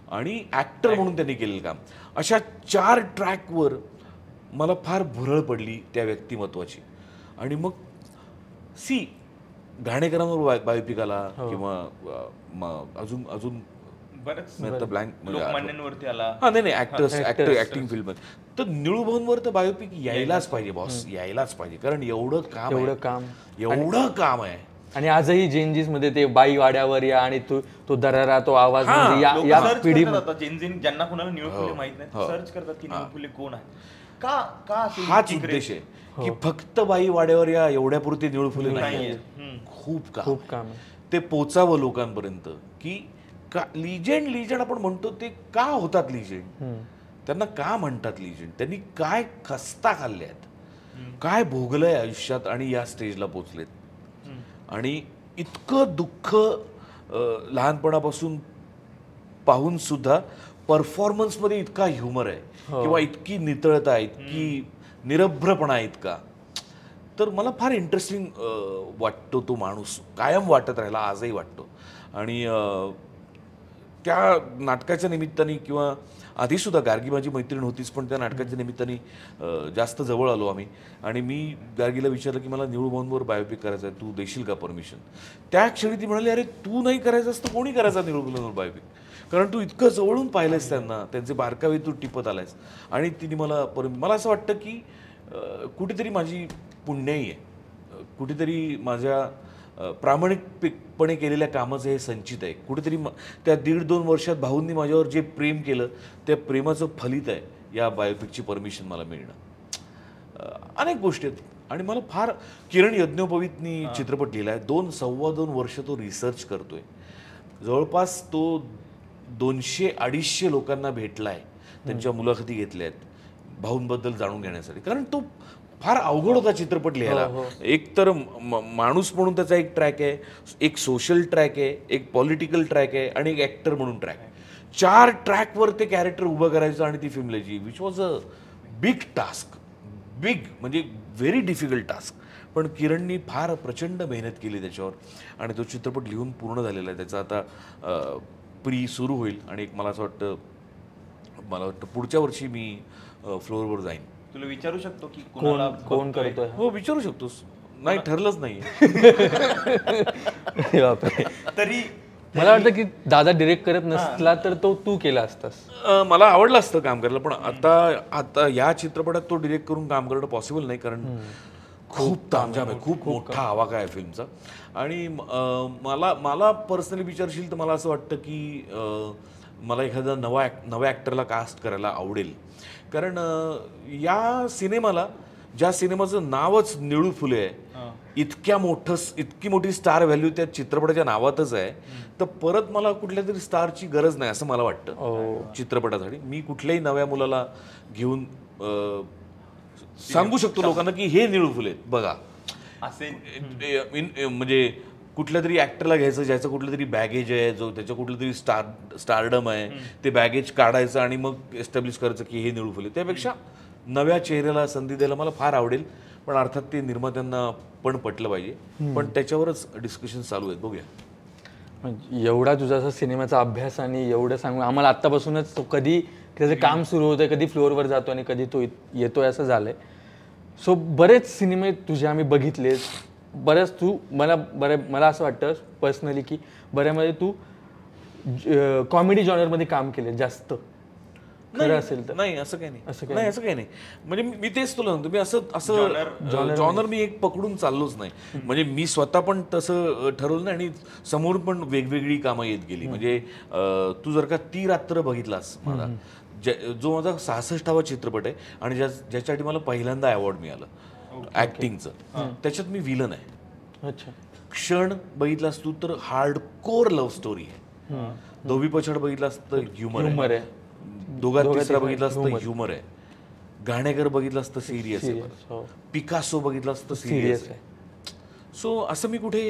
S3: आणि ॲक्टर म्हणून त्यांनी केलेलं काम, अशा 4 ट्रॅकवर मला फार भुरळ पडली त्या व्यक्तिमत्वाची. आणि मग घाणेकरांवर बायोपिक आला, किंवा अजून
S2: बरंच
S3: ब्लँक
S2: लोकमान्यांवरती आला.
S3: नाही ऍक्टिंग फील्ड मध्ये. तर निळूभाऊंवर तर बायोपिक यायलाच पाहिजे बॉस, यायलाच पाहिजे. कारण एवढं काम आहे.
S1: आणि आजही जेनजीस मध्ये ते बाई वाड्यावर या आणि तो दरारा, तो आवाज, म्हणजे या पिढी
S2: ज्यांना कोणाला निळू फुले माहित नाही सर्च करतात की निळू फुले कोण आहे. का
S3: हाच उद्देश आहे की फक्त बाई वाड्यावर या एवढ्यापुरते निळू फुले नाही, खूप काम ते पोचावं लोकांपर्यंत. की का लिजेंड आपण म्हणतो ते का होतात लिजेंड, त्यांना का म्हणतात लिजेंड, त्यांनी काय खस्ता खाल्ल्यात, काय भोगलंय आयुष्यात आणि या स्टेजला पोचलेत. आणि इतकं दुःख लहानपणापासून पाहून सुद्धा परफॉर्मन्समध्ये इतका ह्युमर आहे, किंवा इतकी नितळता, इतकी निरभ्रपणा इतका. तर मला फार इंटरेस्टिंग वाटतो तो माणूस, कायम वाटत राहिला, आजही वाटतो. आणि त्या नाटकाच्या निमित्ताने, किंवा आधीसुद्धा गार्गी माझी मैत्रीण होतीच, पण त्या नाटकाच्या निमित्ताने जास्त जवळ आलो आम्ही. आणि मी गार्गीला विचारलं की मला निळूभाऊंवर बायोपिक करायचं आहे, तू देशील का परमिशन. त्या क्षणी ती म्हणाली, अरे तू नाही करायचं असतं कोणी करायचा निळूभाऊंवर बायोपिक, कारण तू इतकं जवळून पाहिलंयस त्यांना, त्यांचे बारकावे तू टिपत आलायस. आणि तिने मला असं वाटतं की कुठेतरी माझी पुण्याई आहे, कुठेतरी माझ्या प्रामाणिकपणे केलेल्या कामाचं हे संचित आहे. कुठेतरी त्या 1.5-2 वर्षात भाऊंनी माझ्यावर जे प्रेम केलं त्या प्रेमाचं फलित आहे या बायोपिकची परमिशन मला मिळणं. अनेक गोष्टी आहेत. आणि मला फार किरण यज्ञोपवीतनी चित्रपट लिहिला आहे. 2-2.25 वर्ष तो रिसर्च करतोय. जवळपास तो 200-250 लोकांना भेटला आहे, त्यांच्या मुलाखती घेतल्या आहेत भाऊंबद्दल जाणून घेण्यासाठी. कारण तो फार अवघड होता चित्रपट लिहायला. एक तर माणूस म्हणून त्याचा एक ट्रॅक आहे, एक सोशल ट्रॅक आहे, एक पॉलिटिकल ट्रॅक आहे आणि एक ॲक्टर म्हणून ट्रॅक आहे. 4 ट्रॅकवर ते कॅरेक्टर उभं करायचं आणि ती फिल्म लिहायची, which was a big task. म्हणजे व्हेरी डिफिकल्ट टास्क. पण किरणनी फार प्रचंड मेहनत केली त्याच्यावर आणि तो चित्रपट लिहून पूर्ण झालेला आहे. त्याचा आता प्री सुरू होईल आणि एक मला वाटतं पुढच्या वर्षी मी फ्लोअरवर जाईन.
S2: तुला विचारू शकतो की
S1: कोण करतोय?
S3: हो, विचारू शकतोस. नाही, ठरलंच नाही.
S2: तरी
S1: मला वाटतं की दादा डिरेक्ट करत नसला तर तो तू केला असतास.
S3: मला आवडलं असतं काम करायला, पण आता या चित्रपटात तो डिरेक्ट करून काम करणं पॉसिबल नाही, कारण खूप तामझाम आहे, खूप मोठा आवाका आहे फिल्मचा. आणि मला पर्सनली विचारशील तर मला असं वाटतं की मला एखादा नव्या ॲक्टरला कास्ट करायला आवडेल. कारण या सिनेमाला, ज्या सिनेमाचं नावच निळू फुले आहे, इतकी मोठी स्टार व्हॅल्यू त्या चित्रपटाच्या नावातच आहे, तर परत मला कुठल्या तरी स्टारची गरज नाही असं मला वाटतं चित्रपटासाठी. मी कुठल्याही नव्या मुलाला घेऊन सांगू शकतो लोकांना की हे निळू फुले बघा
S2: असे.
S3: म्हणजे कुठल्या तरी ॲक्टरला घ्यायचं ज्याचं कुठलं तरी बॅगेज आहे, जो त्याचं कुठलं तरी स्टारडम आहे, ते बॅगेज काढायचं आणि मग एस्टॅब्लिश करायचं की हे निळू फुले. त्यापेक्षा नव्या चेहऱ्याला संधी द्यायला मला फार आवडेल. पण अर्थात ते निर्मात्यांना पण पटलं पाहिजे. पण त्याच्यावरच डिस्कशन चालू आहेत, बघूया.
S1: एवढा तुझा असा सिनेमाचा अभ्यास आणि एवढं सांगू आम्हाला आत्तापासूनच तो कधी त्याचं काम सुरू होतं, कधी फ्लोअरवर जातो आणि कधी तो येतोय असं झालंय. सो बरेच सिनेमे तुझे आम्ही बघितले, बऱ्याच तू मला असं वाटतं पर्सनली की बऱ्यामध्ये तू कॉमेडी जॉनरमध्ये काम केले जास्त, खरं असेल तर?
S3: नाही, असं काही नाही. म्हणजे मी तेच तुला म्हणतो, मी असं जॉनर मी एक पकडून चाललोच नाही. म्हणजे मी स्वतः पण तसं ठरवलं नाही आणि समोर पण वेगवेगळी कामं येत गेली. म्हणजे तू जर का ती रात्र बघितलास माझा, जो माझा 66वा चित्रपट आहे आणि ज्याच्यासाठी मला पहिल्यांदा अवॉर्ड मिळालं ऍक्टिंगचं, त्याच्यात मी विलन आहे.
S1: अच्छा.
S3: क्षण बघितलास तू तर हार्डकोर लव्ह स्टोरी आहे. धोबी पछाड बघितलास तर ह्युमर आहे. दोघात तिसरा बघितलास तर ह्युमर आहे. घाणेकर बघितलास तर सिरियस आहे. पिकासो बघितलास तर सिरियस आहे. सो असं मी कुठे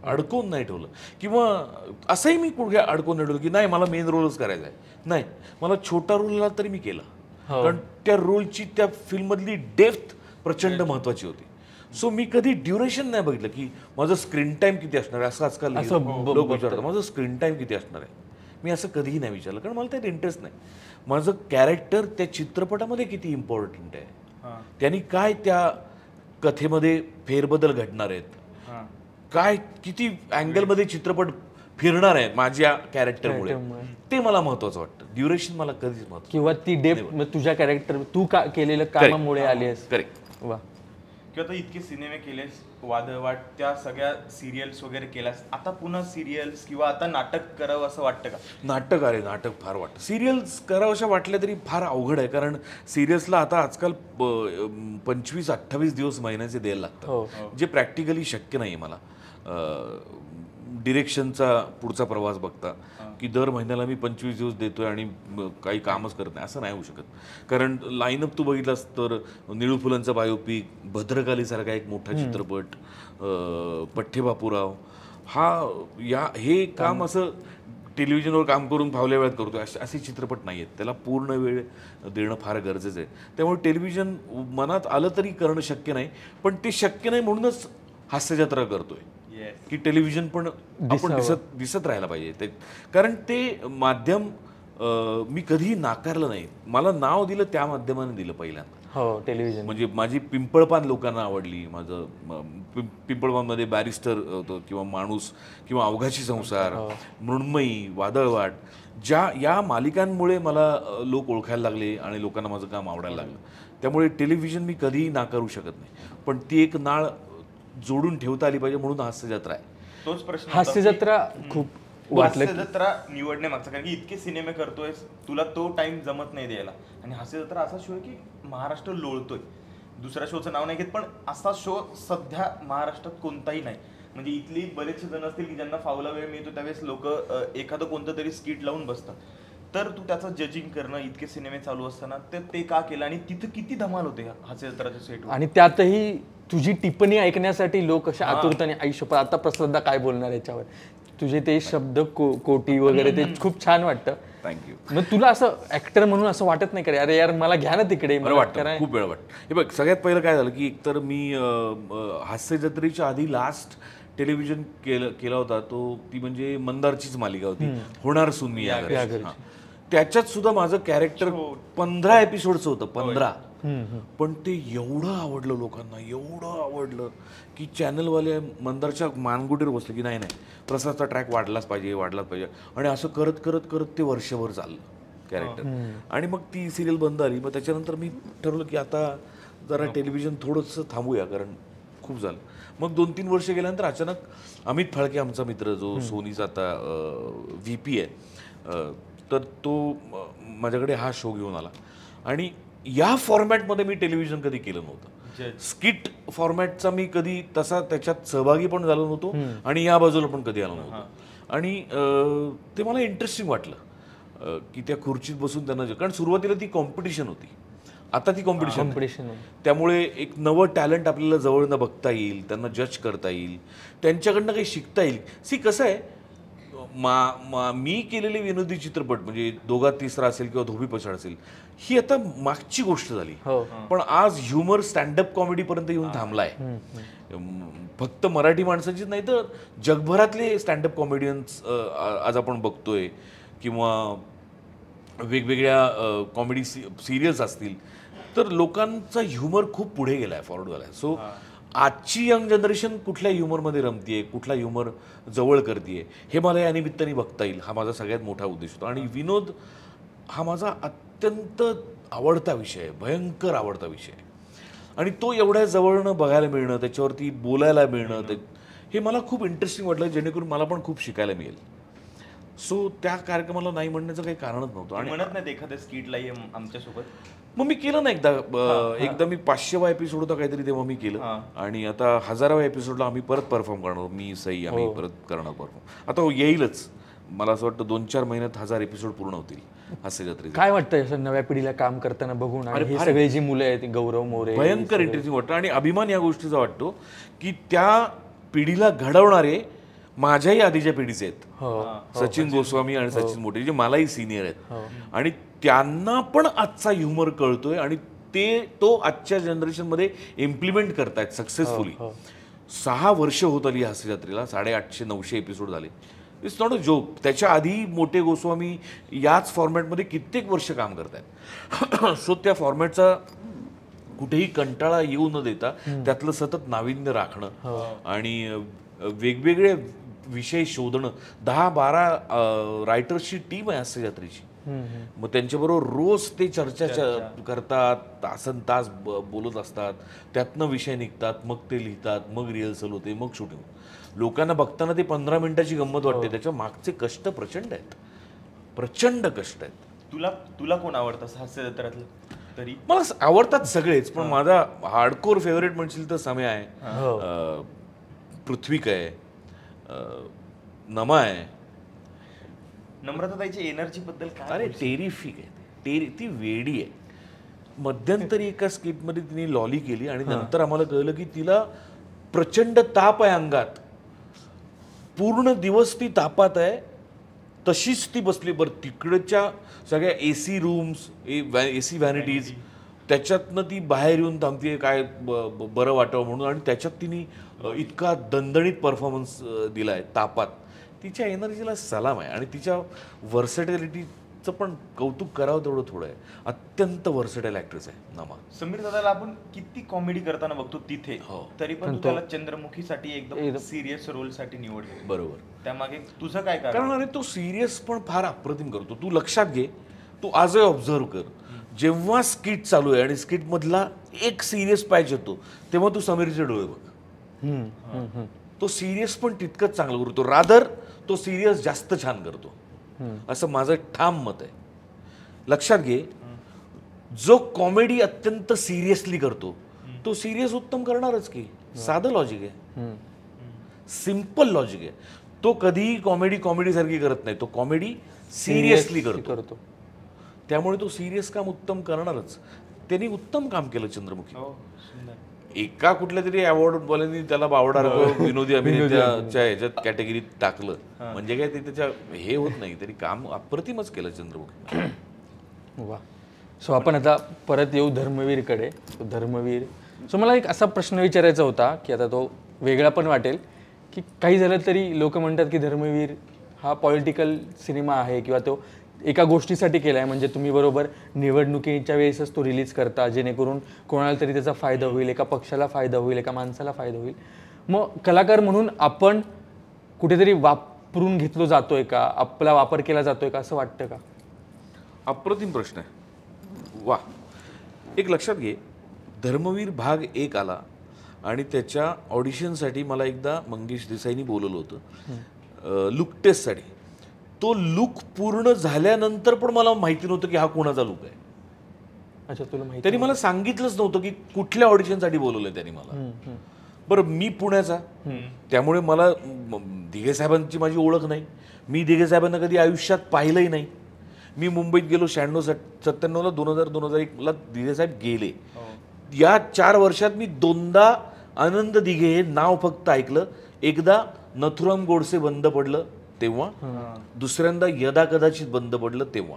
S3: अडकवून नाही ठेवलं, किंवा असंही मी कुठे अडकवून नाही ठेवलं की नाही मला मेन रोलच करायचा आहे. नाही, मला छोटा रोल आला तरी मी केला, कारण त्या रोलची त्या फिल्ममधली डेप्थ प्रचंड महत्वाची होती. सो मी कधी ड्युरेशन नाही बघितलं की माझं स्क्रीन टाइम किती असणार आहे. असं आजकाल लोक विचारतात माझं स्क्रीन टाइम किती असणार आहे. मी असं कधीही नाही विचारलं, कारण मला त्यात इंटरेस्ट नाही. माझं कॅरेक्टर त्या चित्रपटामध्ये किती इम्पॉर्टंट आहे, त्यांनी काय त्या कथेमध्ये फेरबदल घडणार आहेत, काय किती अँगलमध्ये चित्रपट फिरणार आहे माझ्या कॅरेक्टरमुळे, ते मला महत्वाचं वाटतं. ड्युरेशन मला कधीच महत्वाचं,
S1: किंवा ती डेप्थ तुझ्या कॅरेक्टर तू केलेलं कामामुळे आली आहेस.
S3: करेक्ट.
S1: वा.
S2: किंवा आता इतके सिनेमे केलेस, वादळवाट, त्या सगळ्या सिरियल्स वगैरे केल्यास, आता पुन्हा सिरियल्स किंवा आता नाटक करावं असं वाटतं का?
S3: नाटक फार वाटतं. सिरियल्स करावशा वाटल्या तरी फार अवघड आहे, कारण सिरियल्सला आता आजकाल 25-28 दिवस महिन्याचे द्यायला लागतात, जे प्रॅक्टिकली शक्य नाही मला. डिरेक्शनचा पुढचा प्रवास बघता की दर महिन्याला मी 25 दिवस देतोय आणि काही कामच करत नाही, असं नाही होऊ शकत. कारण लाईनअप तू बघितलास तर निळू फुलांचा बायोपिक, भद्रकालीसारखा एक मोठा चित्रपट, पठ्ठेबापूराव, हे काम असं टेलिव्हिजनवर काम करून फावल्या वेळात करतोय असे चित्रपट नाही आहेत. त्याला पूर्ण वेळ देणं फार गरजेचं आहे. त्यामुळे टेलिव्हिजन मनात आलं तरी करणं शक्य नाही, पण ते शक्य नाही म्हणूनच हास्यजत्रा करतोय की टेलिव्हिजन पण आपण दिसत राहायला पाहिजे. कारण ते माध्यम मी कधीही नाकारलं नाही. मला नाव दिलं त्या माध्यमाने दिलं पहिल्यांदा.
S1: हो, टेलिव्हिजन.
S3: म्हणजे माझी पिंपळपान लोकांना आवडली. माझं पिंपळपानमध्ये बॅरिस्टर होतं, किंवा माणूस, किंवा अवघाची संसार, मृण्मयी, वादळवाट, या मालिकांमुळे मला लोक ओळखायला लागले आणि लोकांना माझं काम आवडायला लागलं. त्यामुळे टेलिव्हिजन मी कधीही नाकारू शकत नाही, पण ती एक नाळ जोडून ठेवता आली पाहिजे, म्हणून हास्यजत्रा आहे.
S2: तोच प्रश्न,
S1: हास्यजत्रा खूप वाटलं.
S2: हास्यजत्रा निवडण्यामागचा, कारण की इतके सिनेमे करतोय, तुला तो टाइम जमत नाही द्यायला. आणि हास्यजत्रा असा शो आहे की महाराष्ट्र लोळतोय. दुसऱ्या शोचं नाव नाही घेत, पण असा शो सध्या महाराष्ट्रात कोणताही नाही. म्हणजे इथली बरेचसे जण असतील की ज्यांना फावला वेळ मिळतो त्यावेळेस लोक एखादं कोणतं तरी स्किट लावून बसतात. तर तू त्याचं जजिंग करणं, इतके सिनेमे चालू असताना ते का केलं, आणि तिथं किती धमाल होते हास्यजत्राच्या सेटवर, आणि
S1: त्यातही तुझी टिप्पणी ऐकण्यासाठी लोक अशा आतुरताने, आयुष्यभर आता प्रसादा काय बोलणार याच्यावर, तुझे ते शब्द कोटी वगैरे ते खूप छान वाटतं.
S3: थँक्यू.
S1: मग तुला असं ऍक्टर म्हणून असं वाटत नाही का, अरे यार मला घ्या ना तिकडे?
S3: वाटतं, खूप वेळ वाटतं. हे बघ, सगळ्यात पहिलं काय झालं की एकतर मी हास्यजत्रेच्या आधी लास्ट टेलिव्हिजन केला होता ती म्हणजे मंदारचीच मालिका होती, होणार सून मी या घरी. त्याच्यात सुद्धा माझं कॅरेक्टर 15 एपिसोडचं होतं, 15. पण ते एवढं आवडलं लोकांना, एवढं आवडलं की चॅनलवाले मंदारच्या मानगुटीवर बसले की नाही प्रसादचा ट्रॅक वाढलाच पाहिजे. आणि असं करत करत करत ते वर्षभर चाललं कॅरेक्टर. आणि मग ती सिरियल बंद आली. मग त्याच्यानंतर मी ठरवलं की आता जरा टेलिव्हिजन थोडंसं थांबूया, कारण खूप झालं. मग 2-3 वर्ष गेल्यानंतर अचानक अमित फाळके, आमचा मित्र, जो सोनीचा आता VP आहे, तर तो माझ्याकडे हा शो घेऊन आला. आणि या फॉर्मॅटमध्ये मी टेलिव्हिजन कधी केलं नव्हतं. स्किट फॉर्मॅटचा मी कधी तसा त्याच्यात सहभागी पण झालो नव्हतो, आणि या बाजूला पण कधी आलो नव्हतो. आणि ते मला इंटरेस्टिंग वाटलं की त्या खुर्चीत बसून त्यांना, कारण सुरुवातीला ती कॉम्पिटिशन होती, आता ती कॉम्पिटिशन. त्यामुळे एक नवं टॅलेंट आपल्याला जवळनं बघता येईल, त्यांना जज करता येईल, त्यांच्याकडनं काही शिकता येईल. कसं आहे, मी केलेले विनोदी चित्रपट म्हणजे दोघात तिसरा असेल किंवा धोबी पछाड असेल, ही आता मागची गोष्ट झाली. पण आज ह्युमर स्टँडअप कॉमेडी पर्यंत येऊन थांबलाय. फक्त मराठी माणसांचीच नाही तर जगभरातले स्टँडअप कॉमेडियन्स आज आपण बघतोय, किंवा वेगवेगळ्या कॉमेडी सिरियल्स असतील, तर लोकांचा ह्युमर खूप पुढे गेलाय, फॉरवर्ड गेलाय. सो आजची यंग जनरेशन कुठल्या ह्युमरमध्ये रमतीये, कुठला ह्युमर जवळ करतीये, हे मला या निमित्ताने बघता येईल. हा माझा सगळ्यात मोठा उद्देश होता. आणि विनोद हा माझा अत्यंत आवडता विषय आहे, भयंकर आवडता विषय आहे. आणि तो एवढ्या जवळनं बघायला मिळणं, त्याच्यावरती बोलायला मिळणं, हे मला खूप इंटरेस्टिंग वाटलं, जेणेकरून मला पण खूप शिकायला मिळेल. सो त्या कार्यक्रमाला नाही म्हणण्याचं काही कारणच नव्हतं. आणि
S2: म्हणत नाही एखाद्या स्किटला ये आमच्यासोबत.
S3: मग मी केलं ना एकदा मी 500वा एपिसोड होता काहीतरी, तेव्हा मी केलं. आणि आता 1000व्या एपिसोडला आम्ही परत परफॉर्म करणार, मी सई आम्ही परत करणार परफॉर्म. आता येईलच, मला असं वाटतं 2-4 महिन्यात 1000 एपिसोड पूर्ण होतील हास्य जत्रेचे.
S1: काय वाटतं असं नव्या पिढीला काम करताना बघून, आणि हे सगळे जी मुलं आहेत, गौरव मोरे,
S3: भयंकर इंटरेस्टिंग वाटतं. आणि अभिमान या गोष्टीचा वाटतो की त्या पिढीला घडवणारे माझ्याही आधीच्या पिढीचे आहेत, सचिन गोस्वामी आणि सचिन मोटे, जे मलाही सिनियर आहेत. आणि त्यांना पण आजचा ह्युमर कळतोय आणि तो आजच्या जनरेशनमध्ये इम्प्लिमेंट करतायत सक्सेसफुली. 6 वर्ष होत आली हास्य जत्रेला, 850-900 एपिसोड झाले. It's not a joke. त्याच्या आधी मोठे गोस्वामी याच फॉर्मॅटमध्ये कित्येक वर्ष काम करतायत. सो त्या फॉर्मॅटचा कुठेही कंटाळा येऊ न देता त्यातलं सतत नाविन्य राखणं आणि वेगवेगळे विषय शोधणं. 10-12 रायटर्सची टीम आहे हास्य जत्रेची. मग त्यांच्याबरोबर रोज ते चर्चा करतात, तासन तास बोलत असतात, त्यातनं विषय निघतात, मग ते लिहितात, मग रिहर्सल होते, मग शूटिंग. लोकांना बघताना ते 15 मिनिटाची गंमत वाटते, त्याच्या मागचे कष्ट प्रचंड आहेत, प्रचंड कष्ट आहेत.
S2: तुला कोण आवडतं हास्य जत्रेतलं? तरी
S3: मला आवडतात सगळेच, पण माझा हार्डकोर फेवरेट म्हणशील तर समय आहे, पृथ्वीक आहे, नमा आहे.
S2: नम्रताताईची एनर्जी बद्दल काय?
S3: अरे टेरिफिक आहे, ती वेडी आहे. मध्यंतरी एका स्किटमध्ये तिने लॉली केली आणि नंतर आम्हाला कळलं की तिला प्रचंड ताप आहे अंगात, पूर्ण दिवस ती तापात आहे, तशीच ती बसली. बरं, तिकडच्या सगळ्या AC रूम्स, AC व्हॅनिटीज, त्याच्यातनं ती बाहेर येऊन थांबतीये काय बरं वाटावं म्हणून. आणि त्याच्यात तिने इतका दणदणीत परफॉर्मन्स दिलाय तापात. तिच्या एनर्जीला सलाम आहे. आणि तिच्या व्हर्सॅटिलिटीचं पण कौतुक करावं तेवढं थोडं आहे. अत्यंत व्हर्सॅटाईल ॲक्ट्रेस आहे नमा.
S2: समीर दादाला आपण किती कॉमेडी करताना बघतो तिथे, तरी पण तू त्याला चंद्रमुखीसाठी एकदम सिरियस रोलसाठी निवडले.
S3: बरोबर.
S2: त्यामागे तुझं काय
S3: कारण अरे तो सिरियस पण फार अप्रतिम करतो. तू लक्षात घे, तू आजही ऑब्झर्व कर, जेव्हा स्किट चालू आहे आणि स्किट मधला एक सिरियस पॅच येतो, तेव्हा तू समीरचे डोळे बघ. तो सिरियस पण तितकंच चांगलं करतो, रादर तो सिरियस जास्त छान करतो, असं माझं ठाम मत आहे. लक्षात घे, जो कॉमेडी अत्यंत सिरियसली करतो तो सिरियस उत्तम करणारच की. साधं लॉजिक आहे, सिम्पल लॉजिक आहे. तो कधीही कॉमेडी सारखी करत नाही, तो कॉमेडी सिरियसली करतो. त्यामुळे तो सिरियस काम उत्तम करणारच. त्यांनी उत्तम काम केलं चंद्रमुखी. एका कुठल्या तरी अवॉर्ड बोलांनी त्याला बावडा विनोदी अभिनेत्याच्या ह्याच्यात कॅटेगरीत टाकलं म्हणजे काय, ते त्याच्या हे होत नाही, तरी काम अप्रतिमच केलं चंद्रमुखी.
S1: वा. सो आपण आता परत येऊ धर्मवीरकडे. धर्मवीर, सो मला एक असा प्रश्न विचारायचा होता की आता तो वेगळा पण वाटेल, की काही झालं तरी लोक म्हणतात की धर्मवीर हा पॉलिटिकल सिनेमा आहे, किंवा तो एका गोष्टीसाठी केला आहे, म्हणजे तुम्ही बरोबर निवडणुकीच्या वेळेसच तो रिलीज करता, जेणेकरून कोणाला तरी त्याचा फायदा होईल, एका पक्षाला फायदा होईल, एका माणसाला फायदा होईल. मग कलाकार म्हणून आपण कुठेतरी वापरून घेतलो जातोय का, आपला वापर केला जातोय का, असं वाटतं का?
S3: अप्रतिम प्रश्न आहे. वा. एक लक्षात घे, धर्मवीर भाग 1 आला आणि त्याच्या ऑडिशनसाठी मला एकदा मंगेश देसाईंनी बोलवलं होतं लुक टेस्टसाठी. तो लुक पूर्ण झाल्यानंतर पण मला माहिती नव्हतं की हा कोणाचा लुक आहे.
S1: अच्छा, तुला माहिती?
S3: त्यांनी मला सांगितलंच नव्हतं की कुठल्या ऑडिशनसाठी बोलवलंय त्यांनी मला. बरं, मी पुण्याचा, त्यामुळे मला दिघे साहेबांची माझी ओळख नाही. मी दिघे साहेबांना कधी आयुष्यात पाहिलंही नाही. मी मुंबईत गेलो 96-97ला, 2000-2001ला दिघे साहेब गेले. या 4 वर्षात मी 2दा आनंद दिघे हे नाव फक्त ऐकलं. एकदा नथुराम गोडसे बंद पडलं तेव्हा, दुसऱ्यांदा यदा कदाचित बंद पडलं तेव्हा.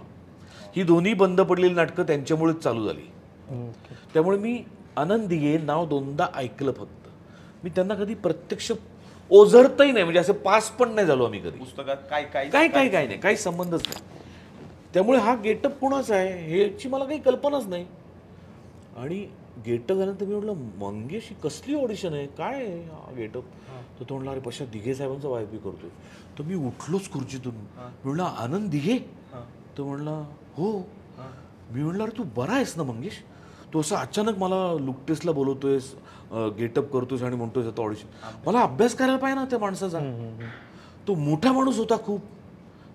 S3: ही दोन्ही बंद पडलेली नाटकं त्यांच्यामुळेच चालू झाली. त्यामुळे मी आनंद दिघे नाव 2दा ऐकलं फक्त. मी त्यांना कधी प्रत्यक्ष ओझरतही नाही, म्हणजे असं पास पण नाही झालो आम्ही कधी.
S2: पुस्तकात काय
S3: नाही, काही संबंधच नाही. त्यामुळे हा गेटअप कोणाचा आहे ह्याची मला काही कल्पनाच नाही. आणि गेटअप झाल्यानंतर मी म्हटलं मंगेश ही कसली ऑडिशन आहे, काय आहे हा गेटअप? तर तो म्हणला अरे पशा दिघे साहेबांचा वायपी करतोय. तर मी उठलोच खुर्चीतून. मी म्हणलं आनंद दिघे? तो म्हणला हो. मी म्हणलं अरे तू बरा आहेस ना मंगेश? तो असं अचानक मला लुक टेस्टला बोलवतोयस, गेटअप करतोयस आणि म्हणतोयस आता ऑडिशन. मला अभ्यास करायला पाहिजे ना त्या माणसाचा. तो मोठा माणूस होता खूप.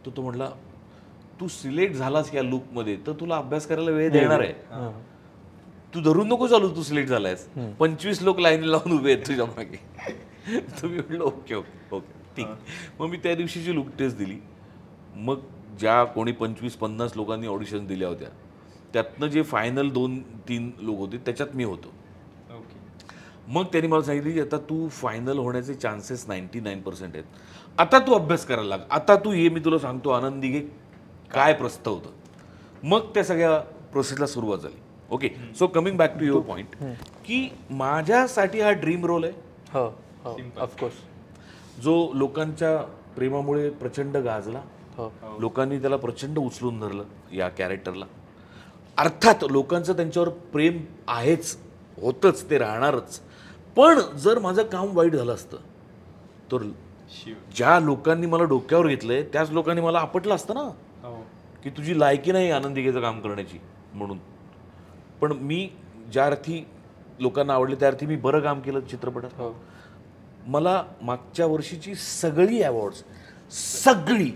S3: तर तो म्हणला तू सिलेक्ट झालास या लुकमध्ये तर तुला अभ्यास करायला वेळ देणार आहे. तू धरून नको चालू तू सिलेक्ट झालायस. 25 लोक लाईन लावून उभे आहेत तुझ्या मागे. तर मी म्हटलं ओके ओके ओके ठीक. मग मी त्या दिवशीची लुक टेस्ट दिली. मग ज्या कोणी 25-50 लोकांनी ऑडिशन दिल्या होत्या त्यातनं जे फायनल 2-3 लोक होते त्याच्यात मी होतो. मग त्यांनी मला सांगितलं की आता तू फायनल होण्याचे चान्सेस 99% आहेत. आता तू अभ्यास करायला लाग. आता तू ये, मी तुला सांगतो आनंद दिघे काय प्रस्ताव होतं. मग त्या सगळ्या प्रोसेसला सुरुवात झाली. Okay, so coming back to your point की माझ्यासाठी हा ड्रीम रोल आहे.
S1: हो हो ऑफकोर्स.
S3: जो लोकांच्या प्रेमामुळे प्रचंड गाजला. लोकांनी त्याला प्रचंड उचलून धरलं या कॅरेक्टरला. अर्थात लोकांचं त्यांच्यावर प्रेम आहेच, होतंच, ते राहणारच. पण जर माझं काम वाईट झालं असतं तर ज्या लोकांनी मला डोक्यावर घेतलंय त्याच लोकांनी मला आपटलं असतं ना की तुझी लायकी नाही आनंद दिघेचं काम करण्याची म्हणून. पण मी ज्या अर्थी लोकांना आवडले त्या अर्थी मी बरं काम केलं चित्रपटात. मला मागच्या वर्षीची सगळी अवॉर्ड्स, सगळी,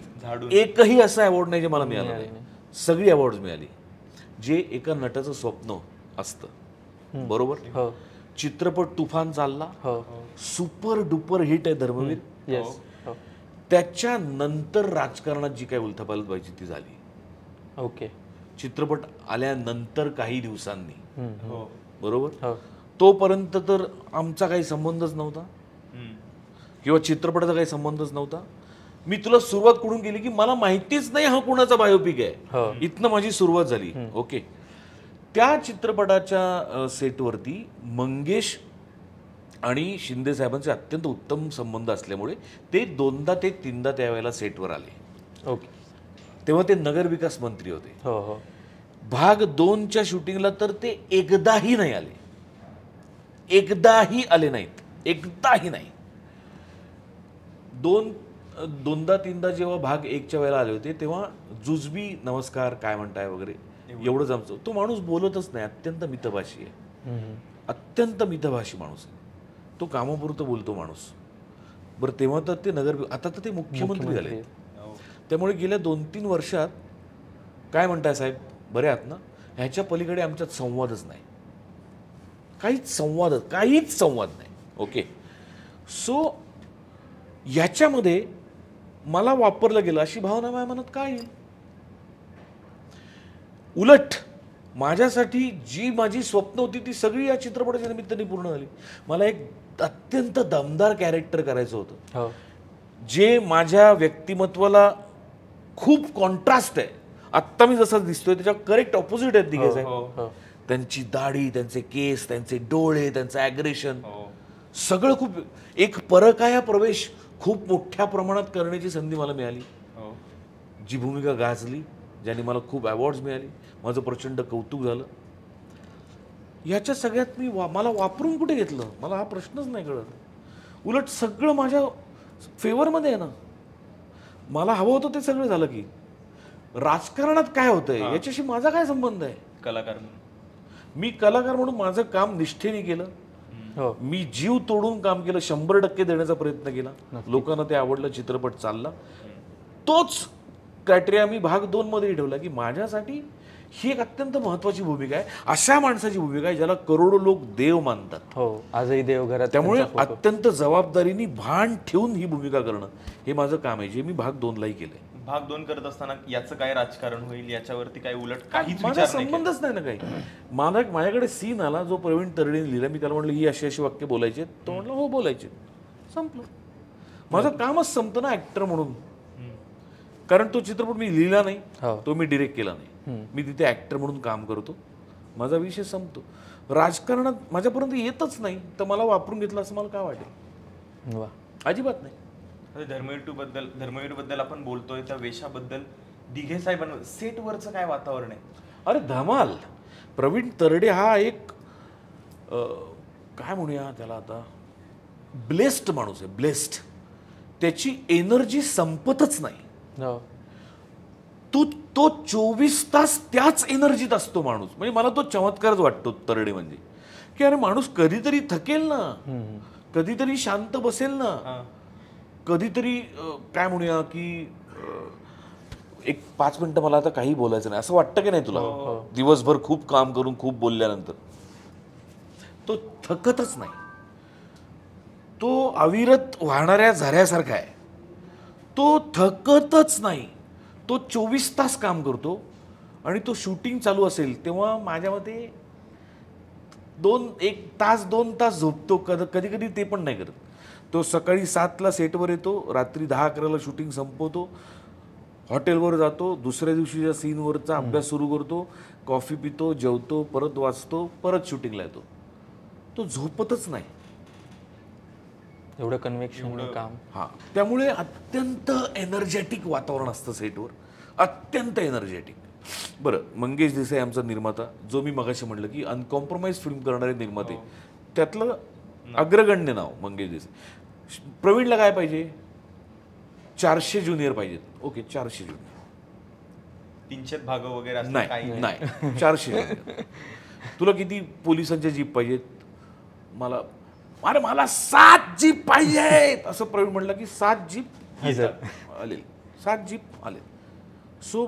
S3: एकही असं अवॉर्ड नाही जे मला मिळालं नाही. सगळी अवॉर्ड्स मिळाली जे एका नटाचं स्वप्न असतं. बरोबर. चित्रपट तुफान चालला, सुपर डुपर हिट आहे धर्मवीर. त्याच्यानंतर राजकारणात जी काही उलथापालथ व्हायची ती झाली.
S1: ओके.
S3: चित्रपट आल्यानंतर काही दिवसांनी. बरोबर. तोपर्यंत तर आमचा काही संबंधच नव्हता किंवा चित्रपटाचा काही संबंधच नव्हता. मी तुला सुरुवात कुठून केली की मला माहितीच नाही हा कुणाचा बायोपिक आहे. इथनं माझी सुरुवात झाली. ओके. त्या चित्रपटाच्या सेटवरती मंगेश आणि शिंदे साहेबांचे अत्यंत उत्तम संबंध असल्यामुळे ते 2दा ते 3दा त्यावेळेला सेटवर आले.
S1: ओके.
S3: तेव्हा ते नगरविकास मंत्री होते.
S1: हो हो.
S3: भाग 2च्या शूटिंगला तर ते एकदाही नाही आले. एकदाही आले नाहीत. एकदाही नाही. 2दा 3दा जेव्हा भाग 1च्या वेळेला आले होते तेव्हा जुजबी नमस्कार काय म्हणताय वगैरे एवढंच आमचं. तो माणूस बोलतच नाही. अत्यंत मितभाषी आहे. अत्यंत मितभाषी माणूस आहे. तो कामापुरतं बोलतो माणूस. बरं तेव्हा तर ते आता तर ते मुख्यमंत्री झाले. त्यामुळे गेल्या 2-3 वर्षात काय म्हणताय साहेब बरे आहात ना ह्याच्या पलीकडे आमच्यात संवादच नाही. काहीच संवाद नाही. ओके. सो ह्याच्यामध्ये मला वापरलं गेलं अशी भावना माझ्या मनात काय येईल. उलट माझ्यासाठी जी माझी स्वप्न होती ती सगळी या चित्रपटाच्या निमित्ताने पूर्ण झाली. मला एक अत्यंत दमदार कॅरेक्टर करायचं होतं जे माझ्या व्यक्तिमत्वाला खूप कॉन्ट्रास्ट आहे. आत्ता मी जसं दिसतोय त्याच्या करेक्ट ऑपोजिट आहेत दिघे साहेब. त्यांची दाढी, त्यांचे केस, त्यांचे डोळे, त्यांचं ॲग्रेशन सगळं खूप एक परकाया प्रवेश खूप मोठ्या प्रमाणात करण्याची संधी मला मिळाली. जी भूमिका गाजली, ज्याने मला खूप अवॉर्ड्स मिळाली, माझं प्रचंड कौतुक झालं. ह्याच्या सगळ्यात मला वापरून कुठे घेतलं मला हा प्रश्नच नाही कळत. उलट सगळं माझ्या फेवरमध्ये आहे ना. मला हवं होतं ते सगळं झालं की राजकारणात काय होतंय याच्याशी माझा काय संबंध आहे. मी कलाकार म्हणून माझं काम निष्ठेने केलं. मी जीव तोडून काम केलं. 100% देण्याचा प्रयत्न केला. लोकांना ते आवडलं. चित्रपट चालला. तोच क्रायटेरिया मी भाग 2 मध्ये ठेवला की माझ्यासाठी ही एक अत्यंत महत्वाची भूमिका आहे. अशा माणसाची भूमिका आहे ज्याला करोडो लोक देव मानतात.
S1: हो आजही देवघरात.
S3: त्यामुळे अत्यंत जबाबदारीने भान ठेवून ही भूमिका करणं हे माझं काम आहे जे मी भाग 2लाही केलंय.
S2: भाग 2 करत असताना याचं काय राजकारण होईल याच्यावरती काय उलट काहीच
S3: माझा संबंधच नाही ना काही. माझ्याकडे सीन आला जो प्रवीण तरडेने लिहिला. मी त्याला म्हटलं ही अशी वाक्य बोलायची. तो म्हटलं हो बोलायचे. संपलं. माझं कामच संपतं ना ऍक्टर म्हणून. कारण तो चित्रपट मी लिहिला नाही, तो मी डिरेक्ट केला नाही. मी तिथे ऍक्टर म्हणून काम करतो. माझा विषय संपतो. राजकारणात माझ्यापर्यंत येतच नाही तर मला वापरून घेतलं असं मला काय वाटेल. अजिबात नाही.
S2: धर्मवीर बद्दल आपण बोलतोय त्या वेशाबद्दल दिघे साहेबांवर सेटवरचं काय वातावरण आहे.
S3: अरे धमाल. प्रवीण तरडे हा एक काय म्हणूया त्याला आता, ब्लेस्ड माणूस आहे, ब्लेस्ड. त्याची एनर्जी संपतच नाही.
S1: हो.
S3: तो 24 तास त्याच एनर्जीत असतो माणूस. म्हणजे मला तो चमत्कारच वाटतो तरडे म्हणजे, की अरे माणूस कधीतरी थकेल ना, कधीतरी शांत बसेल ना, कधीतरी काय म्हणूया की एक 5 मिनिटं मला आता काही बोलायचं नाही असं वाटतं की नाही तुला? दिवसभर खूप काम करून खूप बोलल्यानंतर तो थकतच नाही. तो अविरत वाहणाऱ्या झऱ्यासारखा आहे. तो थकतच नाही. तो 24 तास काम करतो. आणि तो शूटिंग चालू असेल तेव्हा माझ्या मते 1 तास 2 तास झोपतो. कधी कधी ते पण नाही करत. तो सकाळी 7ला सेटवर येतो, रात्री 10-11ला शूटिंग संपवतो, हॉटेलवर जातो, दुसऱ्या दिवशीच्या सीनवरचा अभ्यास सुरू करतो, कॉफी पितो, जेवतो, परत वाचतो, परत शूटिंगला येतो. तो झोपतच नाही.
S1: एवढं कन्व्हेक्शन काम.
S3: हां, त्यामुळे अत्यंत एनर्जेटिक वातावरण असतं सेटवर, अत्यंत एनर्जेटिक. बरं, मंगेश देसाई आमचा निर्माता, जो मी मगाशी म्हटलं की अनकॉम्प्रोमाइज फिल्म करणारे निर्माते, त्यातलं अग्रगण्य नाव मंगेश देसाई. प्रवीणला काय पाहिजे? 400 ज्युनियर पाहिजेत. Okay, 400 junior.
S2: 300 भाग वगैरे असं
S3: नाही
S2: काही
S3: नाही 400 ज्युनियर. तुला किती पोलिसांच्या जीप पाहिजेत? मला 7 जीप पाहिजेत. असं प्रवीण म्हटलं की 7 जीप आले, 7 जीप आले. सो